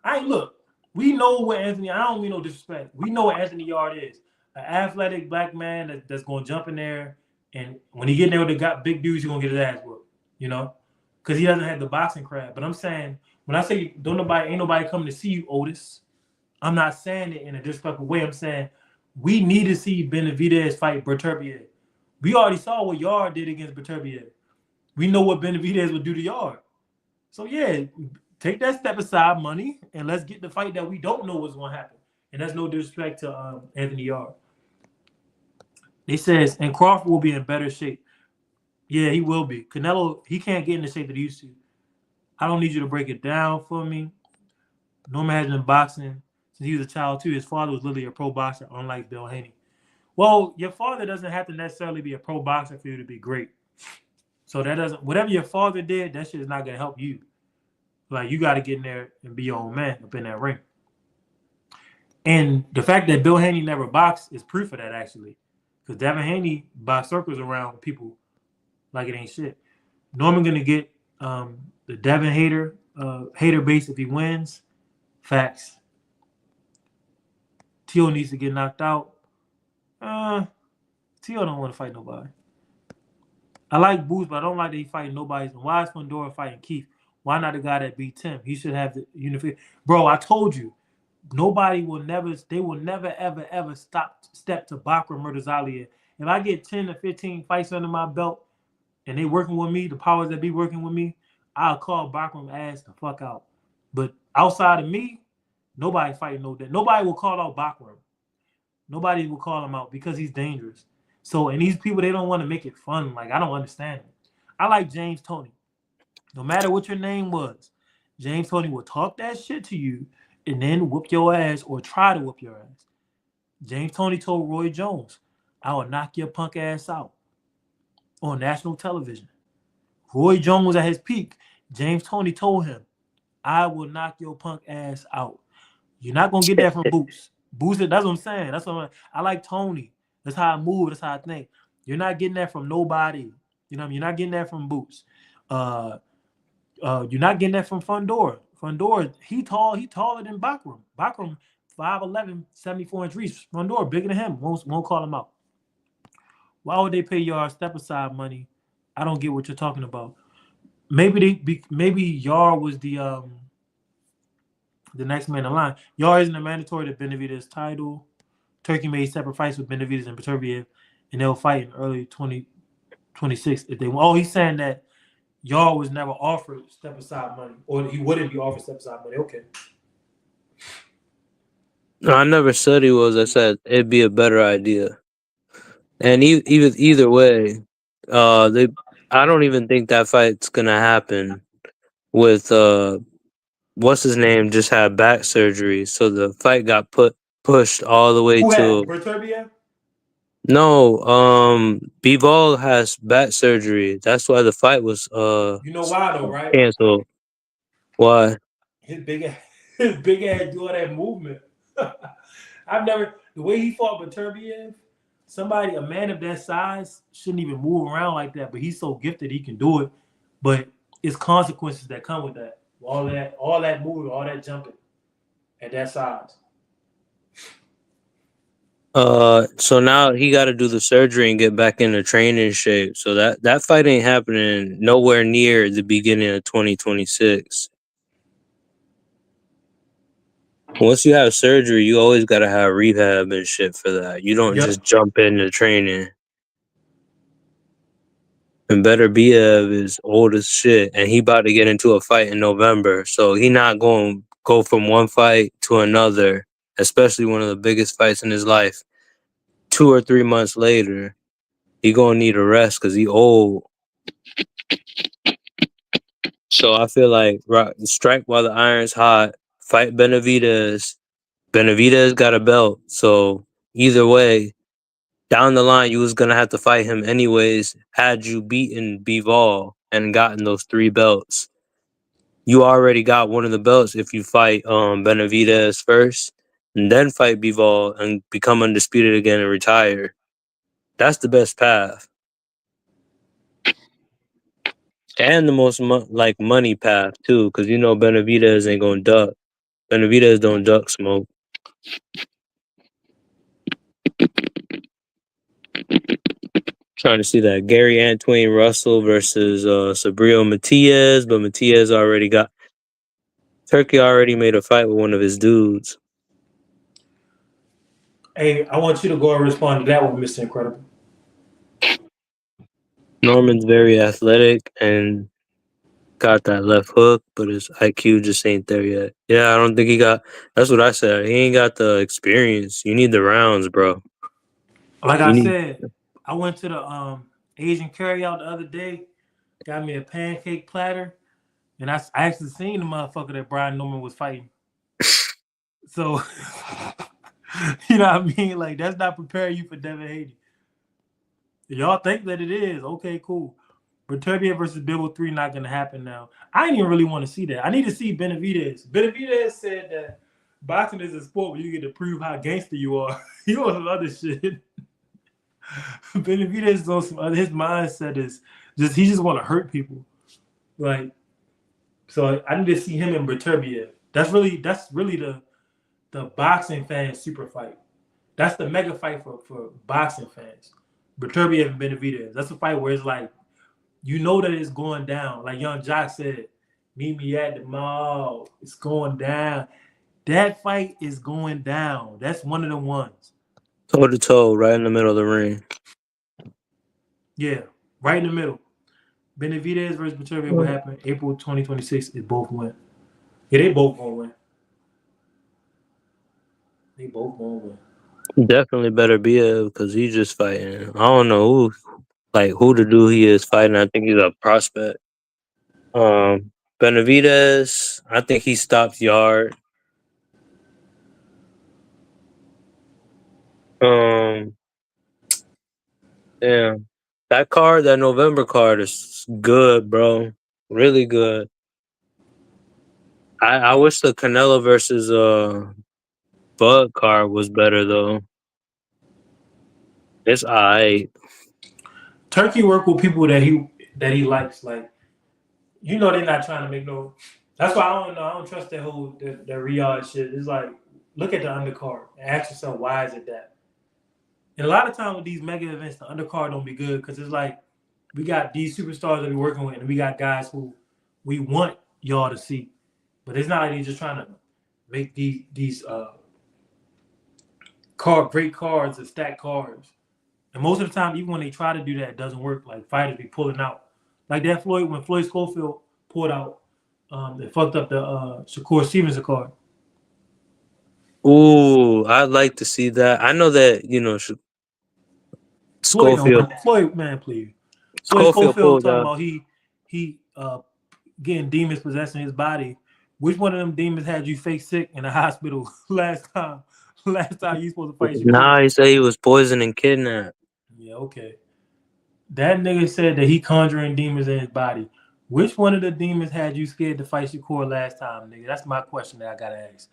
I ain't look. We know what Anthony. I don't mean no disrespect. We know what Anthony Yard is. An athletic black man that's gonna jump in there, and when he get in there with the got big dudes, he's gonna get his ass whooped. You know, because he doesn't have the boxing crap. But I'm saying when I say don't nobody ain't nobody coming to see you, Otis. I'm not saying it in a disrespectful way. I'm saying we need to see Benavidez fight Berterbiev. We already saw what Yard did against Berterbiev. We know what Benavidez would do to Yard. So yeah, take that step aside money and let's get the fight that we don't know what's going to happen. And that's no disrespect to Anthony Yard. They says and Crawford will be in better shape. Yeah, he will be. Canelo, he can't get in the shape that he used to. I don't need you to break it down for me. Norman has been boxing since he was a child too. His father was literally a pro boxer, unlike Bill Haney. Well, your father doesn't have to necessarily be a pro boxer for you to be great. So that doesn't whatever your father did, that shit is not gonna help you. Like you got to get in there and be your own man up in that ring. And the fact that Bill Haney never boxed is proof of that actually, because Devin Haney boxed circles around people like it ain't shit. Norman gonna get the Devin hater base if he wins. Facts. Teal needs to get knocked out. Teal don't want to fight nobody. I like Boots, but I don't like that he fighting nobody. Why is Fundora fighting Keith? Why not the guy that beat Tim? He should have the unification. Bro, I told you, nobody will never, they will never, ever step to Bakram Murtazali. If I get 10 to 15 fights under my belt and they working with me, the powers that be working with me, I'll call Bakram ass the fuck out. But outside of me, nobody fighting no that. Nobody will call out Bakram. Nobody will call him out because he's dangerous. So, and these people, they don't want to make it fun. Like, I don't understand it. I like James Toney. No matter what your name was, James Toney will talk that shit to you and then whoop your ass or try to whoop your ass. James Toney told Roy Jones, I will knock your punk ass out on national television. Roy Jones was at his peak. James Toney told him, I will knock your punk ass out. You're not going to get that from Boots. Boots, that's what I'm saying. That's what I like Toney. That's how I move. That's how I think. You're not getting that from nobody. You know what I mean? You're not getting that from Boots. You're not getting that from Fundora. Fundora, he taller than Bakram. Bakram, 5'11", 74-inch reach. Fundora, bigger than him. Won't call him out. Why would they pay Yard step aside money? I don't get what you're talking about. Maybe Yard was the next man in line. Yard isn't a mandatory to Benavidez' title. Turkey made separate fights with Benavidez and Beterbiev, and they'll fight in early 2026 if they want. Oh, he's saying that Yard was never offered step aside money, or he wouldn't be offered step aside money. Okay. No, I never said he was. I said it'd be a better idea. And even either way, they I don't even think that fight's gonna happen. With what's his name just had back surgery, so the fight got pushed all the way Who had to Beterbiev? no. Bivol has back surgery. That's why the fight was You know why though, right? canceled. Why? His big ass, his big ass do all that movement. I've never the way he fought Beterbiev. A man of that size, shouldn't even move around like that. But he's so gifted, he can do it. But it's consequences that come with that. All that moving, all that jumping at that size. So now he got to do the surgery and get back into training shape. So that fight ain't happening nowhere near the beginning of 2026. Once you have surgery, you always got to have rehab and shit for that. You don't Yep. just jump into training. And Better Biev is old as shit, and he about to get into a fight in November. So he not going to go from one fight to another, especially one of the biggest fights in his life. 2 or 3 months later, he gonna need a rest because he old. So I feel like strike while the iron's hot. Fight Benavidez. Benavidez got a belt, so either way, down the line you was gonna have to fight him anyways. Had you beaten Bivol and gotten those 3 belts, you already got one of the belts if you fight Benavidez first, and then fight Bivol and become undisputed again and retire. That's the best path. And the most money path too, because you know Benavidez ain't gonna duck. Benavidez don't duck smoke. Trying to see that Gary Antoine Russell versus Sabrio Matias, but Matias already got Turkey already made a fight with one of his dudes. Hey, I want you to go and respond to that one, Mr. Incredible. Norman's very athletic and got that left hook, but his IQ just ain't there yet. Yeah, I don't think he got. That's what I said. He ain't got the experience. You need the rounds, bro. Like You I need. said, I went to the Asian carryout the other day, got me a pancake platter, and I actually seen the motherfucker that Brian Norman was fighting. So, you know what I mean? Like, that's not preparing you for Devin Haney. Y'all think that it is. Okay, cool. But Turbia versus Bibble 3 not going to happen now. I didn't even really want to see that. I need to see Benavidez. Benavidez said that boxing is a sport where you get to prove how gangster you are. You on some other shit. Benavidez is on some other. His mindset is just, he just want to hurt people. Like, so I need to see him and Beterbiev. That's really the boxing fans super fight. That's the mega fight for boxing fans. Beterbiev and Benavidez. That's a fight where it's like, you know that it's going down. Like Young Jock said, meet me at the mall. It's going down. That fight is going down. That's one of the ones. Toe to toe, right in the middle of the ring. Yeah, right in the middle. Benavidez versus Beterbiev will happen April 2026. It both win. Yeah, they both gonna win. They both gonna win. Definitely better be because he's just fighting. I don't know who the dude he is fighting. I think he's a prospect. Benavidez, I think he stopped Yard. Um, damn, that November card is good, bro. Really good. I wish the Canelo versus Bud card was better though. It's alright. Turkey work with people that he likes. Like, you know, they're not trying to make no. That's why I don't know. I don't trust that whole that Riyadh shit. It's like, look at the undercard and ask yourself, why is it that? And a lot of times with these mega events, the undercard don't be good because it's like we got these superstars that we're working with, and we got guys who we want y'all to see, but it's not like they're just trying to make these great cards and stack cards. And most of the time, even when they try to do that, it doesn't work. Like, fighters be pulling out, like that when Floyd Schofield pulled out, they fucked up the Shakur Stevenson card. Ooh, I'd like to see that. I know that Schofield Floyd, man, please. Floyd Schofield Schofield pulled talking out. about he getting demons possessing his body. Which one of them demons had you fake sick in the hospital last time? Last time you supposed to fight Shakur? Nah, he said he was poisoned and kidnapped. Yeah, okay. That nigga said that he conjuring demons in his body. Which one of the demons had you scared to fight Shakur last time, nigga? That's my question that I gotta ask.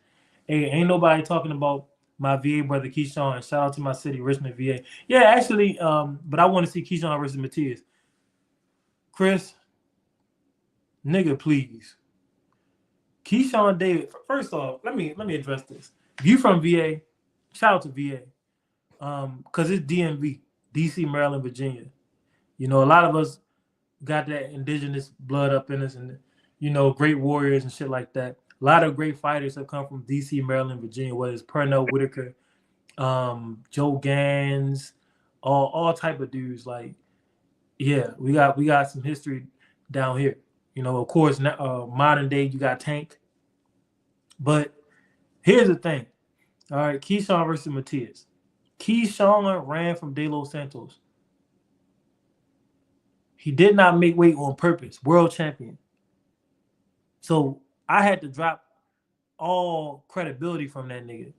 Hey, ain't nobody talking about my VA brother Keyshawn. Shout out to my city, Richmond, VA. Yeah, actually, but I want to see Keyshawn versus Matias. Chris, nigga, please. Keyshawn David. First off, let me address this. If you from VA, shout out to VA. Because it's DMV, DC, Maryland, Virginia. You know, a lot of us got that indigenous blood up in us, and great warriors and shit like that. A lot of great fighters have come from DC, Maryland, Virginia, whether it's Pernell Whitaker, Joe Gans, all type of dudes. Like, yeah, we got some history down here. Of course, modern day you got Tank, but here's the thing. All right, Keyshawn versus Matias. Keyshawn ran from De Los Santos. He did not make weight on purpose. World champion. So I had to drop all credibility from that nigga.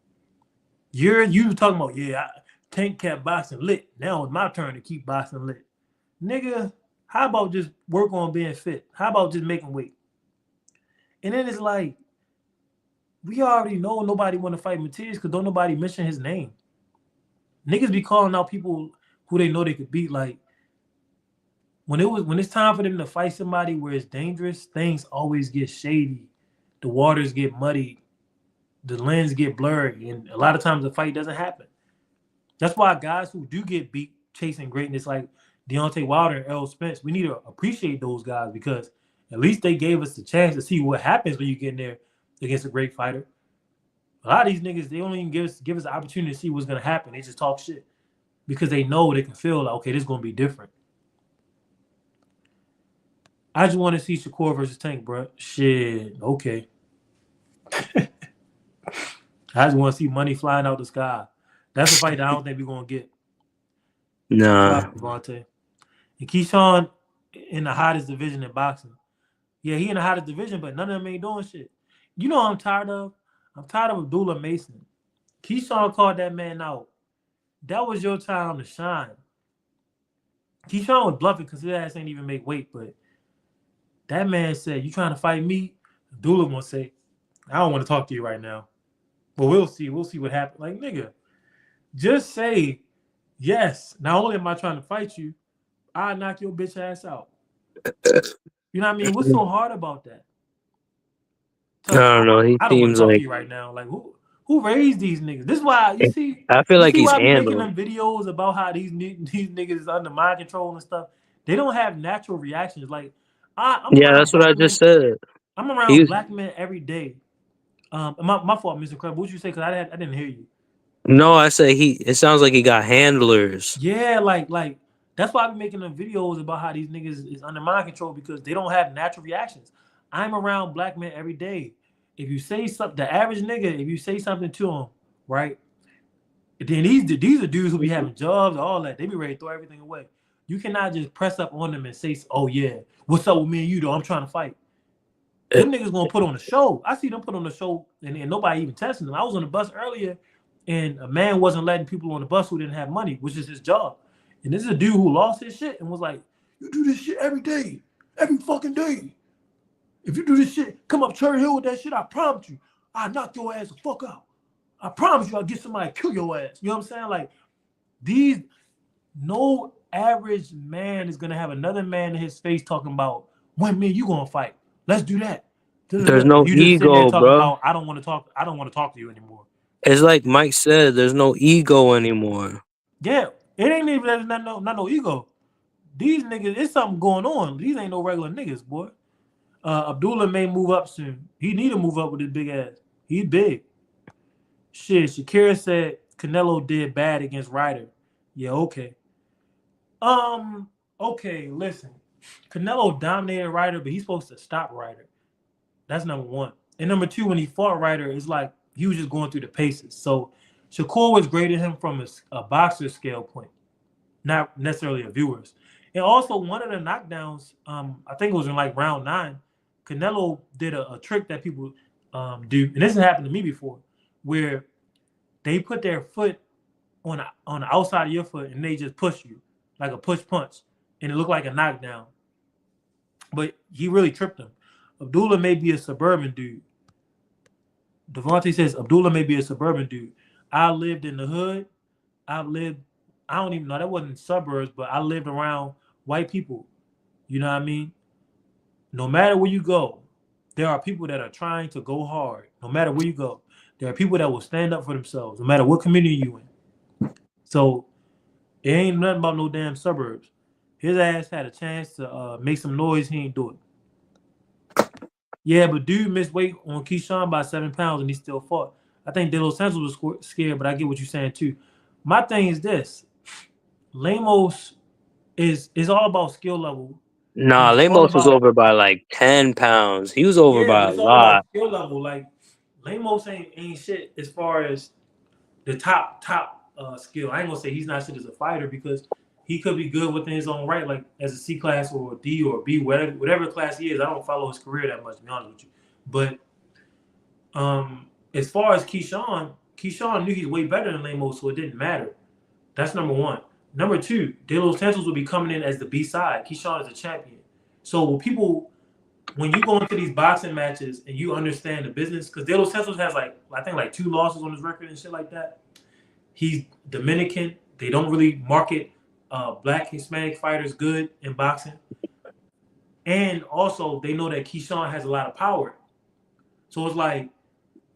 You talking about, Tank kept boxing lit. Now it's my turn to keep boxing lit. Nigga, how about just work on being fit? How about just making weight? And then it's like, we already know nobody want to fight Matias because don't nobody mention his name. Niggas be calling out people who they know they could beat. Like, when it's time for them to fight somebody where it's dangerous, things always get shady. The waters get muddy, the lens get blurry, and a lot of times the fight doesn't happen. That's why guys who do get beat chasing greatness, like Deontay Wilder and Errol Spence, we need to appreciate those guys because at least they gave us the chance to see what happens when you get in there against a great fighter. A lot of these niggas, they don't even give us the opportunity to see what's gonna happen. They just talk shit because they know they can feel like, okay, this is gonna be different. I just want to see Shakur versus Tank, bro. Shit, okay. I just want to see money flying out the sky. That's a fight that I don't think we're gonna get. Nah. Devontae. And Keyshawn in the hottest division in boxing. Yeah, he in the hottest division, but none of them ain't doing shit. You know what I'm tired of? I'm tired of Abdullah Mason. Keyshawn called that man out. That was your time to shine. Keyshawn was bluffing because his ass ain't even make weight, but that man said, "You trying to fight me?" Abdullah gonna say, "I don't want to talk to you right now." But we'll see. We'll see what happens. Like, nigga, just say, yes, not only am I trying to fight you, I'll knock your bitch ass out. You know what I mean? What's so hard about that? I don't know. He I don't want seems to talk to like you right now. Like, who raised these niggas? This is why I feel like he's why I be making handling. them videos about how these niggas is under mind control and stuff. They don't have natural reactions. Like, I'm Yeah, around that's what I black just men. said. I'm around He black men every day. My fault, Mr. Crab. What you say? Because I didn't hear you. no, I say he. It sounds like he got handlers. Yeah, like that's why I be making them videos about how these niggas is under mind control because they don't have natural reactions. I'm around black men every day. If you say something, the average nigga, if you say something to him, right? Then these are dudes who be having jobs, all that. They be ready to throw everything away. You cannot just press up on them and say, "Oh yeah, what's up with me and you though? I'm trying to fight." Them niggas gonna put on a show. I see them put on a show and nobody even testing them. I was on the bus earlier and a man wasn't letting people on the bus who didn't have money, which is his job. And this is a dude who lost his shit and was like, "You do this shit every day, every fucking day. If you do this shit, come up Cherry Hill with that shit, I promise you, I'll knock your ass the fuck out. I promise you I'll get somebody to kill your ass." You know what I'm saying? Like, these, no average man is gonna have another man in his face talking about, "When me and you gonna fight? Let's do that." There's And no you just sitting there ego, talking bro. about, I don't want to talk to you anymore. It's like Mike said. There's no ego anymore. Yeah, it ain't even there's not no ego. These niggas, it's something going on. These ain't no regular niggas, boy. Abdullah may move up soon. He need to move up with his big ass. He's big. Shit, Shakira said Canelo did bad against Ryder. Yeah, okay. Okay, listen. Canelo dominated Ryder, but he's supposed to stop Ryder. That's number one. And number two, when he fought Ryder, it's like he was just going through the paces. So Shakur was graded him from a boxer scale point, not necessarily a viewer's. And also one of the knockdowns, I think it was in like round 9, Canelo did a trick that people do, and this has happened to me before, where they put their foot on the outside of your foot and they just push you like a push punch, and it looked like a knockdown. But he really tripped him. Abdullah may be a suburban dude. Devontae says Abdullah may be a suburban dude. I lived in the hood. I've lived, I don't even know, that wasn't suburbs, but I lived around white people. You know what I mean? No matter where you go, there are people that are trying to go hard. No matter where you go, there are people that will stand up for themselves, no matter what community you in. So it ain't nothing about no damn suburbs. His ass had a chance to make some noise. He ain't do it. Yeah, but dude missed weight on Keyshawn by 7 pounds and he still fought. I think De Los Santos was scared, but I get what you're saying too. My thing is this: Lemos is all about skill level, and Nah, it's all Lemos was about, over by like 10 pounds. He was over yeah, by but a it's all about lot. skill level. Like Lemos ain't shit as far as the top skill. I ain't gonna say he's not shit as a fighter because he could be good within his own right, like as a C class or a D or a B, whatever class he is. I don't follow his career that much, to be honest with you. But as far as Keyshawn knew he's way better than Lemos, so it didn't matter. That's number one. Number two, De Los Santos will be coming in as the B side. Keyshawn is the champion. So when you go into these boxing matches and you understand the business, because De Los Santos has like I think like 2 losses on his record and shit like that. He's Dominican. They don't really market black Hispanic fighters good in boxing, and also they know that Keyshawn has a lot of power. So it's like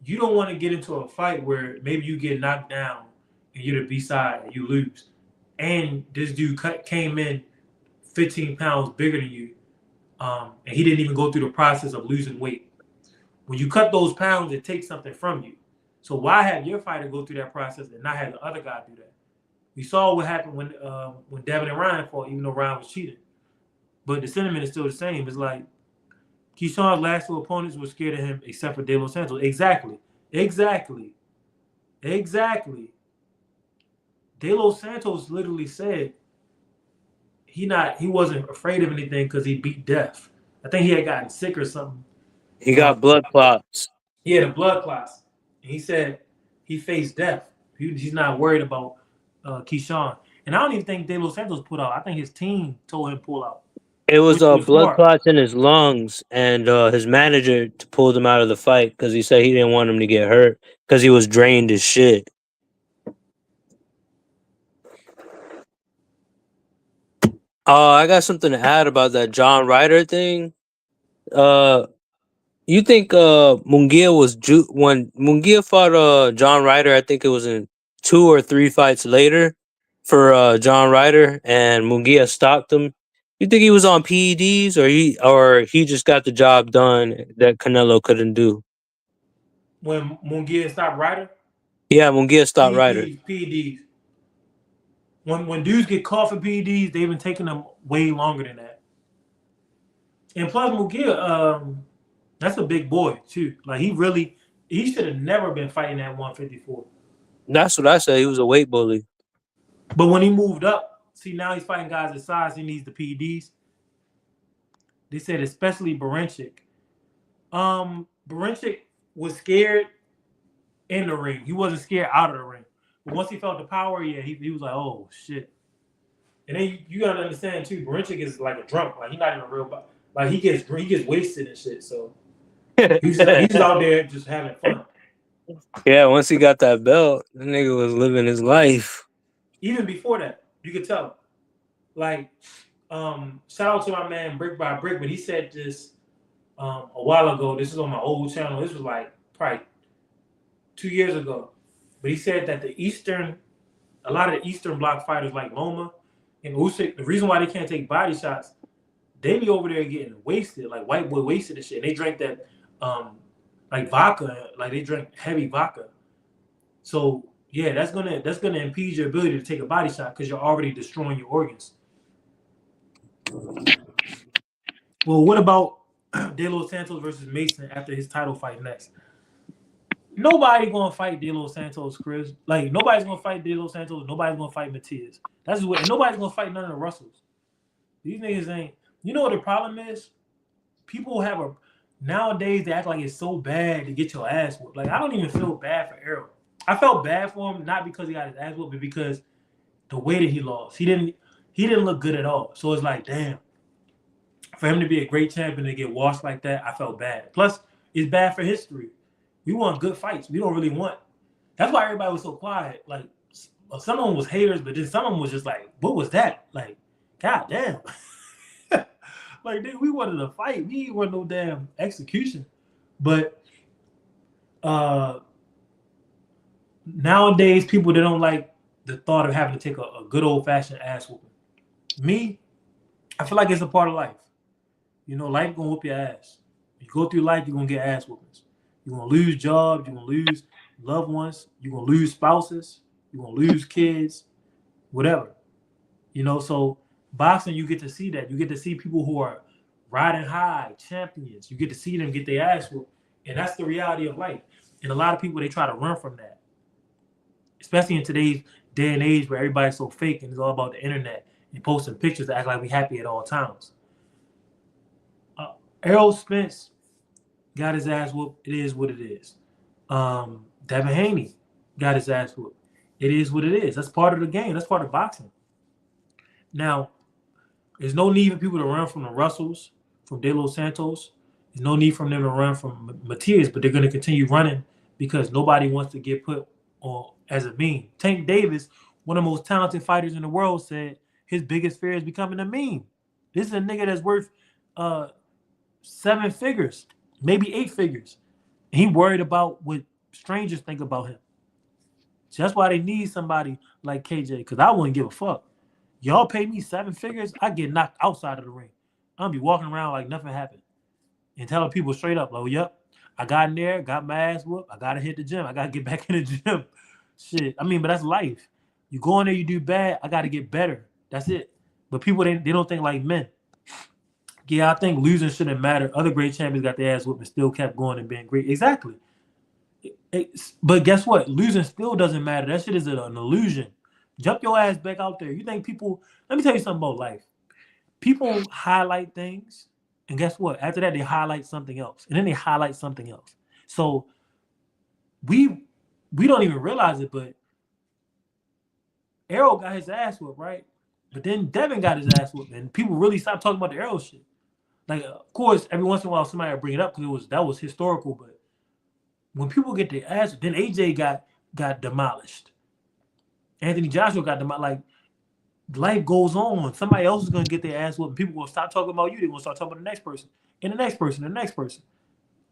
you don't want to get into a fight where maybe you get knocked down and you're the B side and you lose, and this dude came in 15 pounds bigger than you, and he didn't even go through the process of losing weight. When you cut those pounds, it takes something from you. So why have your fighter go through that process and not have the other guy do that? We saw what happened when Devin and Ryan fought, even though Ryan was cheating. But the sentiment is still the same. It's like Keyshawn's last two opponents were scared of him, except for De Los Santos. Exactly. De Los Santos literally said he wasn't afraid of anything because he beat death. I think he had gotten sick or something. He got blood clots. He had a blood clots. And he said he faced death. He's not worried about Keyshawn. And I don't even think De Los Santos put out. I think his team told him to pull out. It was blood smart. clots in his lungs, and his manager pulled him out of the fight because he said he didn't want him to get hurt because he was drained as shit. I got something to add about that John Ryder thing. You think Munguia was when Munguia fought John Ryder? I think it was in 2 or 3 fights later for John Ryder, and Munguia stopped him. You think he was on PEDs, or he just got the job done that Canelo couldn't do? When Munguia stopped Ryder? Yeah, Munguia stopped Ryder. PEDs. When dudes get caught for PEDs, they've been taking them way longer than that. And plus, Munguia, that's a big boy too. Like he should have never been fighting at 154. That's what I say. He was a weight bully. But when he moved up, see now he's fighting guys his size. He needs the PEDs. They said especially Berinchyk. Berinchyk was scared in the ring. He wasn't scared out of the ring. But once he felt the power, yeah, he was like, oh shit. And then you gotta understand too, Berinchyk is like a drunk. Like he's not even a real. Like he gets wasted and shit. So he's out there just having fun. Yeah, once he got that belt, the nigga was living his life. Even before that, you could tell. Like, shout out to my man Brick by Brick, but he said this a while ago. This is on my old channel. This was like probably 2 years ago. But he said that a lot of the Eastern Bloc fighters like Loma and Usyk, the reason why they can't take body shots, they be over there getting wasted, like white boy wasted and shit. And they drank that like vodka, like they drank heavy vodka. So yeah, that's gonna impede your ability to take a body shot because you're already destroying your organs. Well, what about De Los Santos versus Mason after his title fight next? Nobody gonna fight De Los Santos, Chris. Like nobody's gonna fight De Los Santos. Nobody's gonna fight Matias. That's what. And nobody's gonna fight none of the Russells. These niggas ain't. You know what the problem is? People nowadays they act like it's so bad to get your ass whooped. Like I don't even feel bad for Errol. I felt bad for him not because he got his ass whooped, but because the way that he lost. He didn't look good at all. So it's like, damn. For him to be a great champion and get washed like that, I felt bad. Plus, it's bad for history. We want good fights. We don't really want. That's why everybody was so quiet. Like some of them was haters, but then some of them was just like, "What was that?" Like, god damn. Like, dude, we wanted a fight. We didn't want no damn execution. But nowadays, people they don't like the thought of having to take a good old fashioned ass whooping. Me, I feel like it's a part of life. You know, life gonna whoop your ass. You go through life, you're gonna get ass whoopings. You're gonna lose jobs, you're gonna lose loved ones, you're gonna lose spouses, you're gonna lose kids, whatever. You know, so boxing, you get to see that. You get to see people who are riding high, champions. You get to see them get their ass whooped. And that's the reality of life. And a lot of people, they try to run from that. Especially in today's day and age where everybody's so fake and it's all about the internet and posting pictures to act like we happy at all times. Errol Spence got his ass whooped. It is what it is. Devin Haney got his ass whooped. It is what it is. That's part of the game. That's part of boxing. Now, there's no need for people to run from the Russells, from De Los Santos. There's no need for them to run from Matias, but they're going to continue running because nobody wants to get put on as a meme. Tank Davis, one of the most talented fighters in the world, said his biggest fear is becoming a meme. This is a nigga that's worth 7 figures, maybe 8 figures. And he worried about what strangers think about him. So that's why they need somebody like KJ, because I wouldn't give a fuck. Y'all pay me 7 figures, I get knocked outside of the ring. I'm gonna be walking around like nothing happened and telling people straight up, like, yep, I got in there, got my ass whooped, I gotta hit the gym, I gotta get back in the gym. Shit. I mean, but that's life. You go in there, you do bad, I gotta get better. That's it. But people they don't think like men. Yeah, I think losing shouldn't matter. Other great champions got their ass whooped and still kept going and being great. Exactly. But guess what? Losing still doesn't matter. That shit is an illusion. Jump your ass back out there. You think people, let me tell you something about life. People highlight things, and guess what? After that, they highlight something else. And then they highlight something else. So we don't even realize it, but Arrow got his ass whooped, right? But then Devin got his ass whooped, and people really stopped talking about the Arrow shit. Like, of course, every once in a while somebody would bring it up because that was historical. But when people get their ass, then AJ got demolished. Anthony Joshua got demolished. Like, life goes on. Somebody else is gonna get their ass whooped. People gonna stop talking about you. They're gonna start talking about the next person, and the next person, and the next person.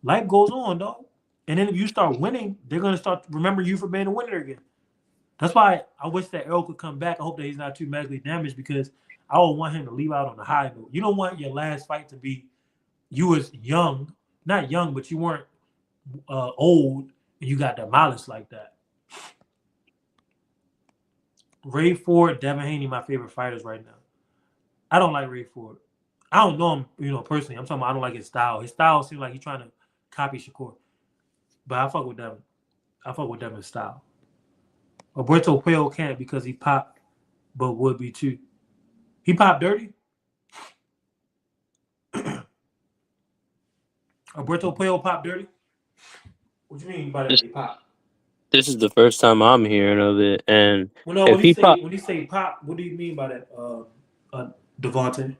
Life goes on, dog. And then if you start winning, they're gonna start remembering you for being a winner again. That's why I wish that Errol could come back. I hope that he's not too medically damaged because I would want him to leave out on a high note. You don't want your last fight to be you was young, not young, but you weren't old and you got demolished like that. Ray Ford, Devin Haney, my favorite fighters right now. I don't like Ray Ford. I don't know him, personally. I'm talking about I don't like his style. His style seems like he's trying to copy Shakur. But I fuck with Devin. I fuck with Devin's style. Alberto Puello can't because he popped, but would be too. He popped dirty. Alberto Puello popped dirty. What do you mean by that? He popped. This is the first time I'm hearing of it, and Well, no, if when he say pop, what do you mean by that, Devontae?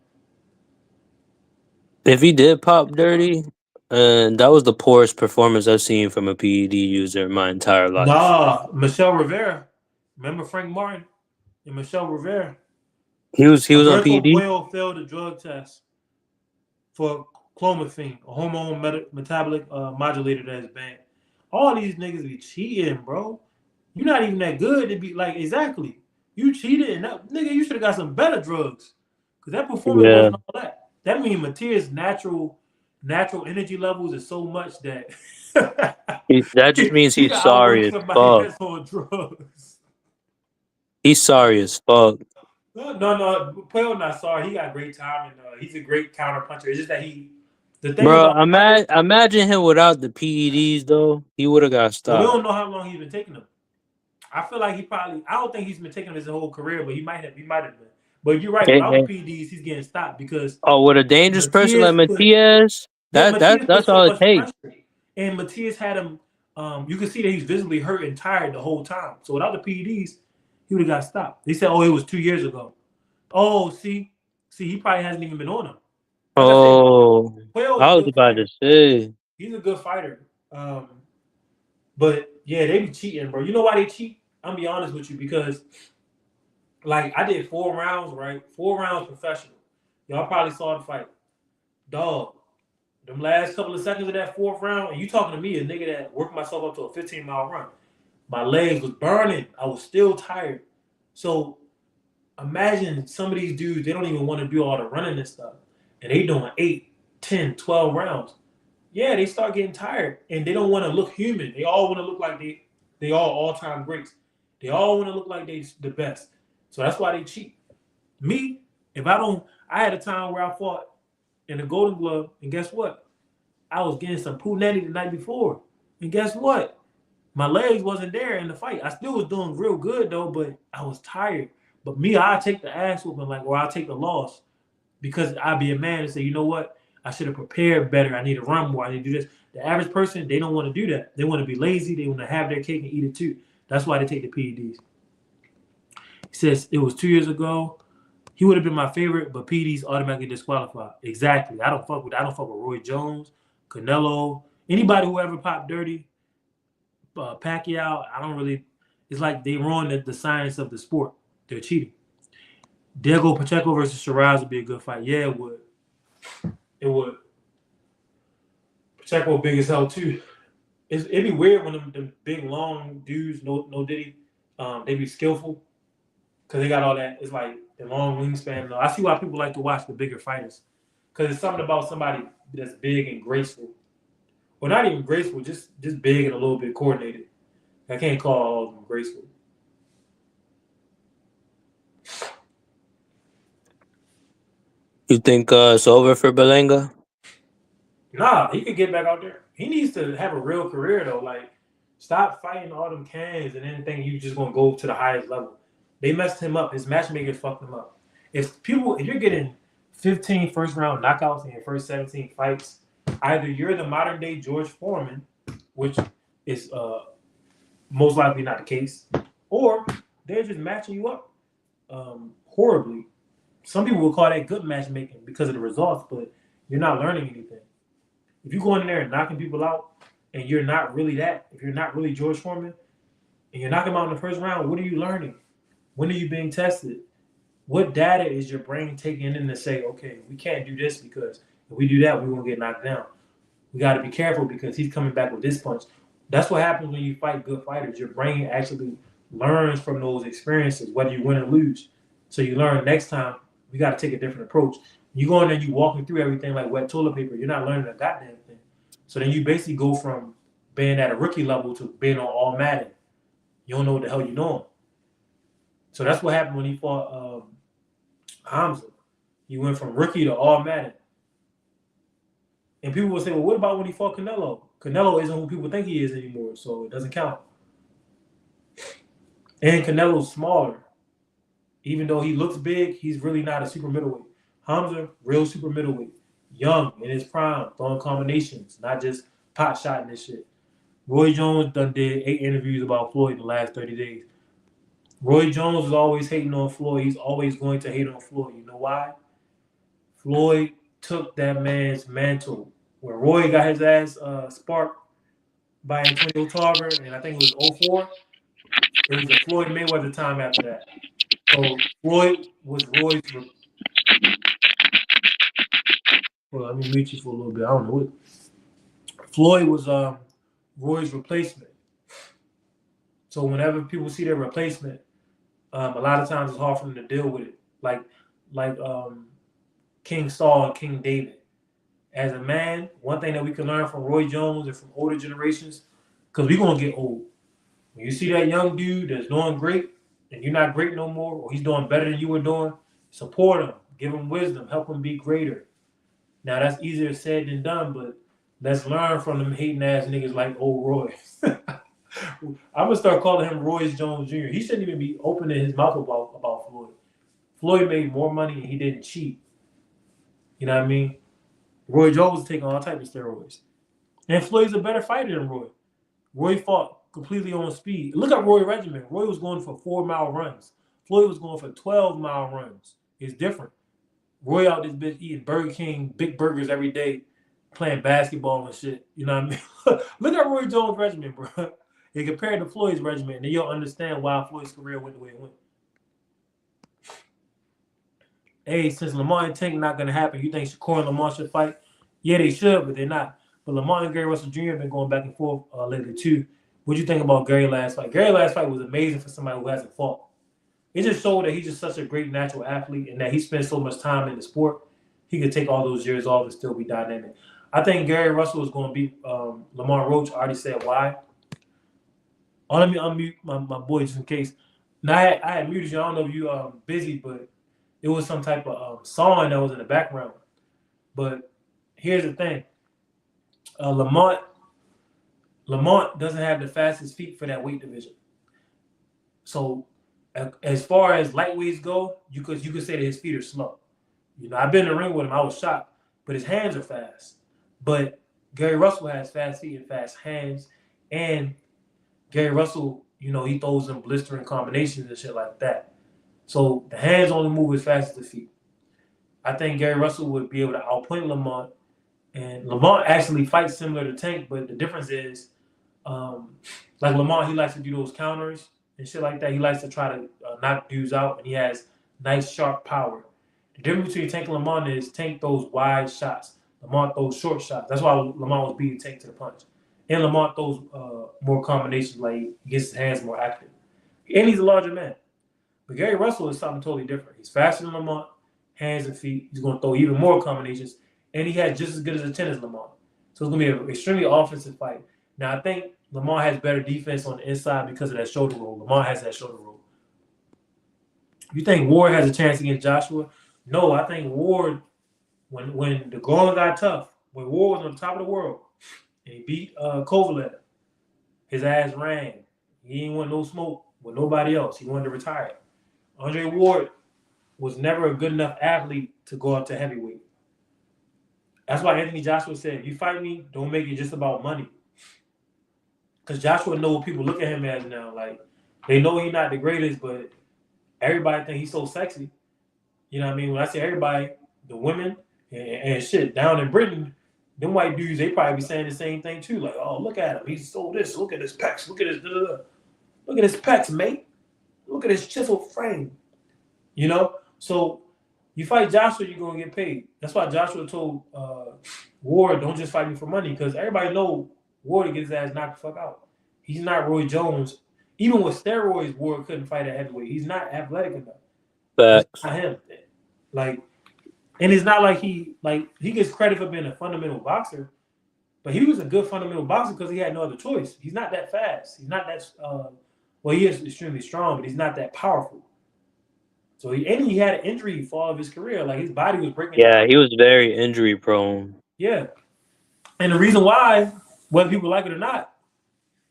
if he did pop dirty, and that was the poorest performance I've seen from a PED user in my entire life. Nah, Michelle Rivera. Remember Frank Martin and Michelle Rivera? He was on Alberto PED. Puello failed a drug test for clomiphene, a hormone metabolic modulator that is banned. All these niggas be cheating, bro. You're not even that good to be like, exactly. You cheated, and that nigga, you should have got some better drugs. Because that performance Yeah, wasn't all that. That means Matias' natural energy levels is so much that that just means he he's can sorry outwork as somebody fuck. that's on drugs. He's sorry as fuck. No, Puello not sorry. He got great time, and he's a great counter puncher. It's just that the thing Bro, about Ryder, imagine him without the PEDs though. He would have got well, we stopped. don't know how long he's been taking them. I feel like I don't think he's been taking them his whole career, but he might have been. But you're right. Without the PEDs, he's getting stopped because Oh, with a dangerous person like Matias, Matias put that's so all it much takes. pressure, and Matias had him. You can see that he's visibly hurt and tired the whole time. So without the PEDs, he would have got stopped. They said, "Oh, it was 2 years ago." Oh, see, he probably hasn't even been on them. Like I said, Oh, Quayle's I a was good about to fighter. say. He's a good fighter. But yeah, they be cheating, bro. You know why they cheat? I'm gonna be honest with you because, like, I did 4 rounds, right? 4 rounds professional. Y'all probably saw the fight. Dog, them last couple of seconds of that 4th round, and you talking to me, a nigga that worked myself up to a 15-mile run. My legs was burning. I was still tired. So imagine some of these dudes, they don't even want to do all the running and stuff. And they doing 8, 10, 12 rounds. Yeah, they start getting tired and they don't want to look human. They all want to look like they all-time greats. They all want to look like they the best. So that's why they cheat. Me, I had a time where I fought in the Golden Glove, and guess what? I was getting some punani the night before. And guess what? My legs wasn't there in the fight. I still was doing real good though, but I was tired. But me, I take the ass whooping, or I'll take the loss because I'll be a man and say, you know what? I should have prepared better. I need to run more. I need to do this. The average person, they don't want to do that. They want to be lazy. They want to have their cake and eat it too. That's why they take the PEDs. He says it was 2 years ago. He would have been my favorite, but PEDs automatically disqualified. Exactly. I don't fuck with Roy Jones, Canelo, anybody who ever popped dirty. Pacquiao, I don't really. It's like they ruined the science of the sport. They're cheating. Diego Pacheco versus Shiraz would be a good fight. Yeah, it would. It would. Pacheco big as hell too. It'd be weird when them big long dudes, no Diddy, they be skillful because they got all that. It's like the long wingspan. I see why people like to watch the bigger fighters because it's something about somebody that's big and graceful, or not even graceful, just big and a little bit coordinated. I can't call all of them graceful. You think it's over for Belenga? Nah, he could get back out there. He needs to have a real career though. Like, stop fighting all them cans and then think you just gonna go to the highest level. They messed him up. His matchmakers fucked him up. If you're getting 15 first round knockouts in your first 17 fights, either you're the modern day George Foreman, which is most likely not the case, or they're just matching you up horribly. Some people will call that good matchmaking because of the results, but you're not learning anything. If you go in there and knocking people out, and you're not really that, if you're not really George Foreman, and you're knocking them out in the first round, what are you learning? When are you being tested? What data is your brain taking in to say, okay, we can't do this because if we do that, we're gonna get knocked down. We got to be careful because he's coming back with this punch. That's what happens when you fight good fighters. Your brain actually learns from those experiences, whether you win or lose. So you learn next time we got to take a different approach. You go in there, you walking through everything like wet toilet paper. You're not learning a goddamn thing. So then you basically go from being at a rookie level to being on all Madden. You don't know what the hell you're doing. So that's what happened when he fought Hamza. He went from rookie to all Madden. And people will say, well, what about when he fought Canelo? Canelo isn't who people think he is anymore, so it doesn't count. And Canelo's smaller. Even though he looks big, he's really not a super middleweight. Hamza, real super middleweight. Young, in his prime, throwing combinations, not just pot shotting this shit. Roy Jones done did 8 interviews about Floyd in the last 30 days. Roy Jones is always hating on Floyd. He's always going to hate on Floyd. You know why? Floyd took that man's mantle. When Roy got his ass sparked by Antonio Tarver, and I think it was '04, it was a Floyd Mayweather time after that. So Floyd was Roy's. Well, let me mute you for a little bit. I don't know what. Floyd was Roy's replacement. So whenever people see their replacement, a lot of times it's hard for them to deal with it. Like King Saul and King David. As a man, one thing that we can learn from Roy Jones and from older generations, because we're gonna get old. When you see that young dude that's doing great and you're not great no more, or he's doing better than you were doing, support him, give him wisdom, help him be greater. Now that's easier said than done, but let's learn from them hating ass niggas like old Roy. I'm gonna start calling him Roy Jones Jr. He shouldn't even be opening his mouth about Floyd. Floyd made more money and he didn't cheat. You know what I mean? Roy Jones was taking all types of steroids. And Floyd's a better fighter than Roy. Roy fought completely on speed. Look at Roy's regimen. Roy was going for 4-mile runs. Floyd was going for 12-mile runs. It's different. Roy out this bitch eating Burger King, big burgers every day, playing basketball and shit. You know what I mean? Look at Roy Jones' regimen, bro. And compare it to Floyd's regimen, then you'll understand why Floyd's career went the way it went. Hey, since Lamar and Tank not going to happen, you think Shakur and Lamar should fight? Yeah, they should, but they're not. But Lamar and Gary Russell Jr. have been going back and forth lately, too. What you think about Gary last fight? Gary last fight was amazing for somebody who hasn't fought. It just showed that he's just such a great natural athlete and that he spends so much time in the sport. He could take all those years off and still be dynamic. I think Gary Russell is going to beat Lamar Roach. I already said why. Oh, let me unmute my boy just in case. Now, I had muted you. I don't know if you busy, but it was some type of song that was in the background. But here's the thing. Lamont doesn't have the fastest feet for that weight division. So as far as lightweights go, you could say that his feet are slow. You know, I've been in the ring with him. I was shocked. But his hands are fast. But Gary Russell has fast feet and fast hands. And Gary Russell, you know, he throws them blistering combinations and shit like that. So the hands only move as fast as the feet. I think Gary Russell would be able to outpoint Lamont. And Lamont actually fights similar to Tank, but the difference is, like Lamont, he likes to do those counters and shit like that. He likes to try to knock dudes out, and he has nice sharp power. The difference between Tank and Lamont is Tank throws wide shots. Lamont throws short shots. That's why Lamont was beating Tank to the punch. And Lamont throws more combinations, like he gets his hands more active. And he's a larger man. But Gary Russell is something totally different. He's faster than Lamont, hands and feet. He's going to throw even more combinations. And he has just as good as a 10 as Lamont. So it's going to be an extremely offensive fight. Now, I think Lamont has better defense on the inside because of that shoulder roll. Lamont has that shoulder roll. You think Ward has a chance against Joshua? No, I think Ward, when the going got tough, when Ward was on the top of the world, and he beat Kovalev, his ass ran. He didn't want no smoke with nobody else. He wanted to retire. Andre Ward was never a good enough athlete to go up to heavyweight. That's why Anthony Joshua said, if you fight me, don't make it just about money. Because Joshua know what people look at him as now. Like, they know he's not the greatest, but everybody think he's so sexy. You know what I mean? When I say everybody, the women and shit down in Britain, them white dudes, they probably be saying the same thing too. Like, oh, look at him. He's so this. Look at his pecs. Look at his da-da-da. Look at his pecs, mate. Look at his chiseled frame. You know? So you fight Joshua, you're going to get paid. That's why Joshua told Ward, don't just fight me for money, because everybody know Ward to get his ass knocked the fuck out. He's not Roy Jones. Even with steroids, Ward couldn't fight at heavyweight. He's not athletic enough. That's not him. Like, and it's not like he gets credit for being a fundamental boxer, but he was a good fundamental boxer because he had no other choice. He's not that fast. He's not that well, he is extremely strong, but he's not that powerful. So he had an injury for all of his career. Like, his body was breaking down. Yeah, he was very injury prone. Yeah. And the reason why, whether people like it or not,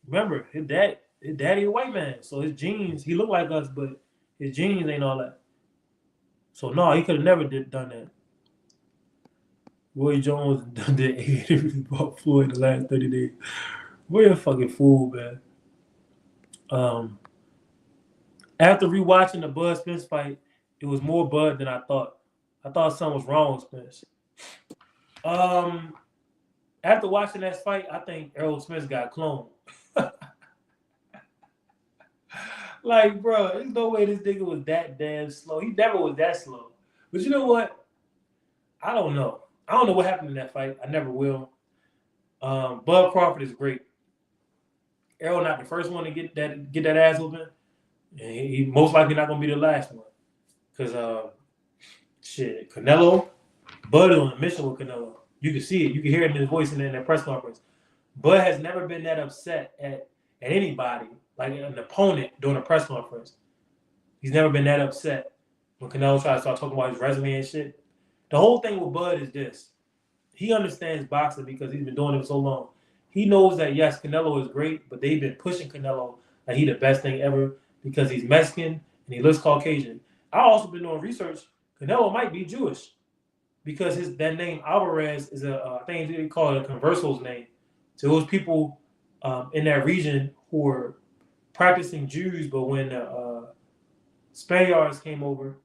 remember, his daddy a white man. So his genes, he looked like us, but his genes ain't all that. So no, he could have never done that. Roy Jones did 8 interviews about Floyd in the last 30 days. We're a fucking fool, man. After rewatching the Bud Spence fight, it was more Bud than I thought. I thought something was wrong with Spence. After watching that fight, I think Errol Spence got cloned. Like, bro, there's no way this nigga was that damn slow. He never was that slow. But you know what? I don't know. I don't know what happened in that fight. I never will. Bud Crawford is great. Errol not the first one to get that ass open. And he most likely not gonna be the last one. Cause Canelo, Bud is on a mission with Canelo. You can see it. You can hear it in his voice in that press conference. Bud has never been that upset at anybody, like an opponent, during a press conference. He's never been that upset when Canelo tries to start talking about his resume and shit. The whole thing with Bud is this. He understands boxing because he's been doing it for so long. He knows that, yes, Canelo is great, but they've been pushing Canelo like he's the best thing ever because he's Mexican and he looks Caucasian. I've also been doing research. Canelo might be Jewish because that name Alvarez is I think they call it a conversal's name. So it was people in that region who were practicing Jews, but when the Spaniards came over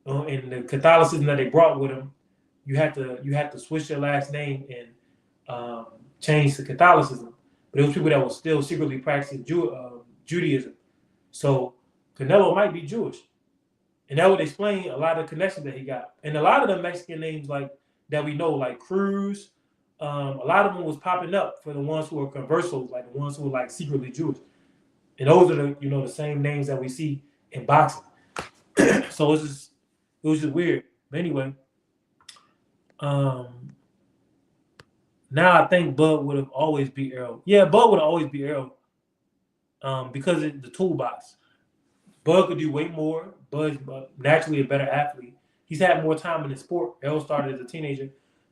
and the Catholicism that they brought with them, you had to switch your last name and change to Catholicism. But it was people that were still secretly practicing Judaism. So Canelo might be Jewish. And that would explain a lot of the connections that he got. And a lot of the Mexican names like that we know, like Cruz, a lot of them was popping up for the ones who are conversals, like the ones who are like secretly Jewish. And those are the same names that we see in boxing. So it was just weird. But anyway, now I think Bud would have always beat Errol. Yeah, Bud would have always beat Errol because of the toolbox. Bud could do way more. Bud's naturally a better athlete. He's had more time in the sport. Errol started as a teenager.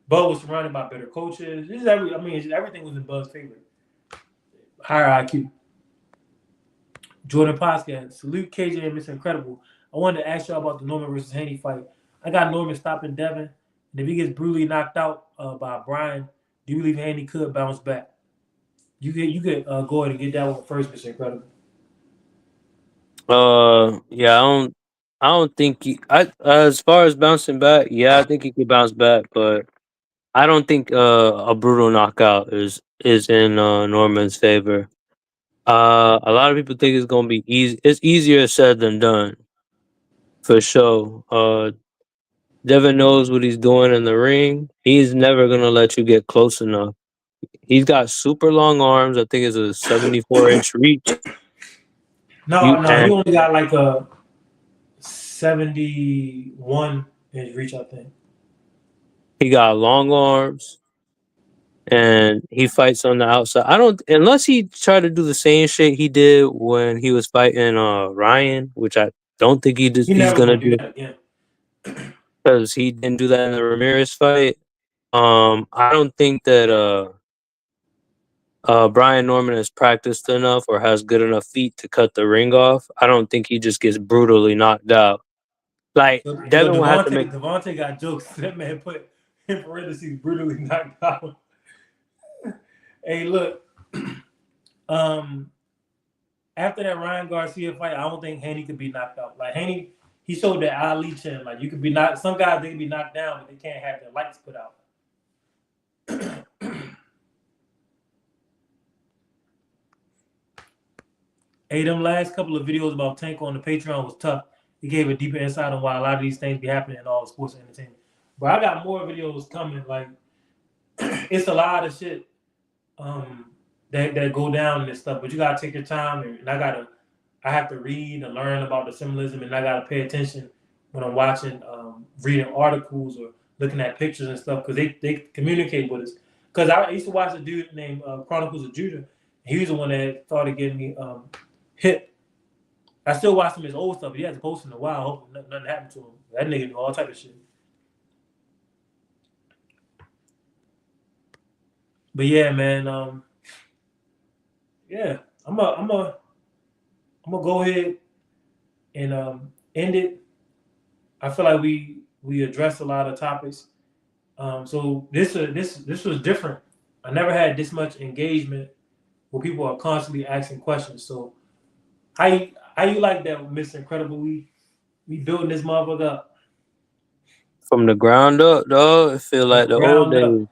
Bud was surrounded by better coaches. Everything was in Bud's favor. Higher IQ. Jordan Podcast. Salute KJ and Mr. Incredible. I wanted to ask y'all about the Norman versus Haney fight. I got Norman stopping Devin. And if he gets brutally knocked out by Brian, do you believe Haney could bounce back? You could go ahead and get that one first, Mr. Incredible. Yeah, I don't think as far as bouncing back, yeah, I think he could bounce back, but I don't think a brutal knockout is in Norman's favor. A lot of people think it's gonna be easy. It's easier said than done. For sure. Devin knows what he's doing in the ring. He's never gonna let you get close enough. He's got super long arms. I think it's a 74-inch reach. You No, he and only got like a 71 inch reach, I think. he got long arms, and he fights on the outside. I don't unless he tried to do the same shit he did when he was fighting Ryan, which I don't think He he's never gonna gonna do do that again. because he didn't do that in the Ramirez fight. I don't think that Brian Norman has practiced enough or has good enough feet to cut the ring off. I don't think he just gets brutally knocked out. Like So Devin will have to make Devontae got jokes. That man put in parentheses brutally knocked out. Hey, look. um, After that Ryan Garcia fight, I don't think Haney could be knocked out. Like Haney, he showed that Ali chin. Like you could be knocked. Some guys they can be knocked down, but they can't have their lights put out. Hey, them last couple of videos about Tank on the Patreon was tough. He gave a deeper insight on why a lot of these things be happening in all sports and entertainment. But I got more videos coming. Like it's a lot of shit that go down and this stuff. But you gotta take your time, and I have to read and learn about the symbolism, and I gotta pay attention when I'm watching, reading articles or looking at pictures and stuff because they communicate with us. Because I used to watch a dude named Chronicles of Judah. He was the one that started getting me hip. I still watch some of his old stuff. But he hasn't posted in a while. I hope nothing happened to him. That nigga knew all type of shit. But yeah, man. Yeah, I'm gonna go ahead and end it. I feel like we addressed a lot of topics. So this was different. I never had this much engagement where people are constantly asking questions. So how you like that, Mr. Incredible? We building this motherfucker up from the ground up, dog. It feel from like the the old ground up. days.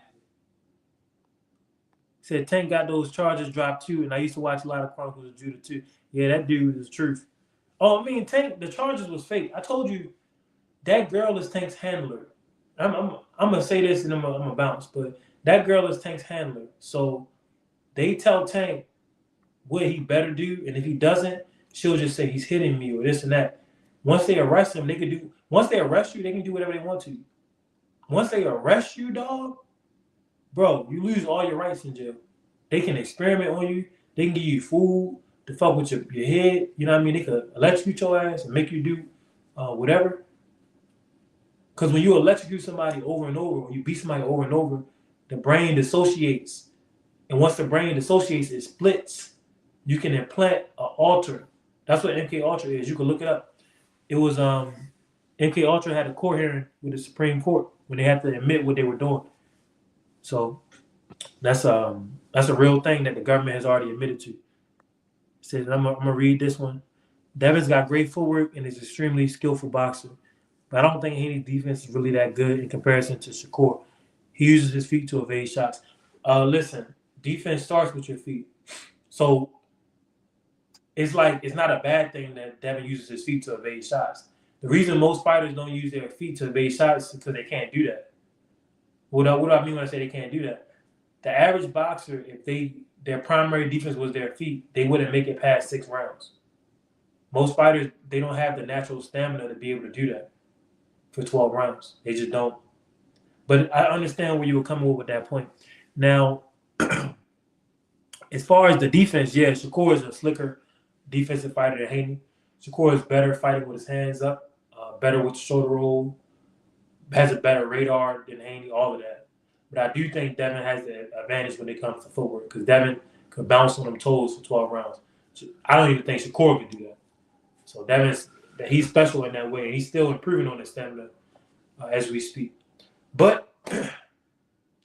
Said Tank got those charges dropped too, and I used to watch a lot of Chronicles of Judah too. Yeah, that dude is the truth. Oh, I mean, Tank, the charges was fake. I told you that girl is Tank's handler. I'm gonna say this and I'm gonna bounce, but that girl is Tank's handler. So they tell Tank what he better do, and if he doesn't, she'll just say he's hitting me or this and that. Once they arrest him, they can do. Once they arrest you, they can do whatever they want to. Once they arrest you, dog, bro, you lose all your rights in jail. They can experiment on you. They can give you food to fuck with your head. You know what I mean? They could electrocute your ass and make you do whatever. Because when you electrocute somebody over and over, when you beat somebody over and over, the brain dissociates. And once the brain dissociates, it splits. You can implant an alter. That's what MK Ultra is. You can look it up. It was MK Ultra had a court hearing with the Supreme Court when they had to admit what they were doing. So that's a real thing that the government has already admitted to. It says I'm gonna read this one. Devin's got great footwork and is extremely skillful boxer, but I don't think Haney's defense is really that good in comparison to Shakur. He uses his feet to evade shots. Listen, defense starts with your feet. So it's like it's not a bad thing that Devin uses his feet to evade shots. The reason most fighters don't use their feet to evade shots is because they can't do that. What do I mean when I say they can't do that? The average boxer, if their primary defense was their feet, they wouldn't make it past 6 rounds. Most fighters, they don't have the natural stamina to be able to do that for 12 rounds. They just don't. But I understand where you were coming with that point. Now, as far as the defense, yeah, Shakur is a slicker defensive fighter than Haney. Shakur is better fighting with his hands up, better with the shoulder roll, has a better radar than Haney, all of that. But I do think Devin has the advantage when it comes to footwork because Devin could bounce on them toes for 12 rounds. So I don't even think Shakur could do that. So he's special in that way, and he's still improving on his stamina as we speak. But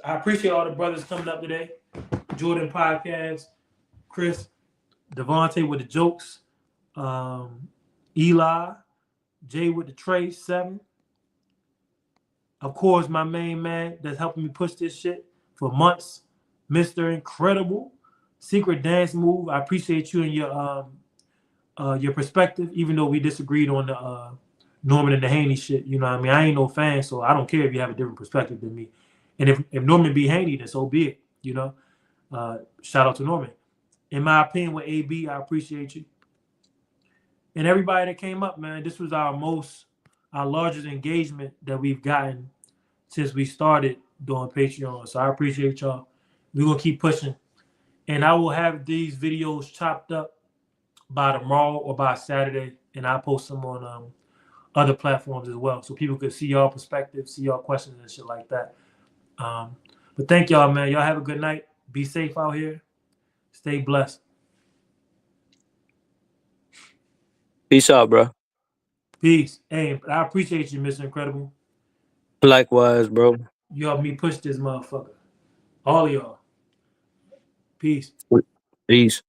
I appreciate all the brothers coming up today. Jordan Podcast, Chris, Devontae with the jokes, Eli, Jay with the trace, 7. Of course, my main man that's helping me push this shit for months, Mr. Incredible, Secret Dance Move. I appreciate you and your perspective, even though we disagreed on Norman and the Haney shit. You know what I mean? I ain't no fan, so I don't care if you have a different perspective than me. And if Norman be Haney, then so be it. You know, shout out to Norman. In my opinion, with AB, I appreciate you and everybody that came up, man. This was our largest engagement that we've gotten since we started doing Patreon. So I appreciate y'all. We're gonna keep pushing, and I will have these videos chopped up by tomorrow or by Saturday, and I'll post them on other platforms as well, so people could see y'all perspective, see y'all questions and shit like that. But thank y'all, man. Y'all have a good night. Be safe out here. Stay blessed. Peace out, bro. Peace. Hey, I appreciate you, Mr. Incredible. Likewise, bro. You helped me push this motherfucker. All of y'all. Peace. Peace.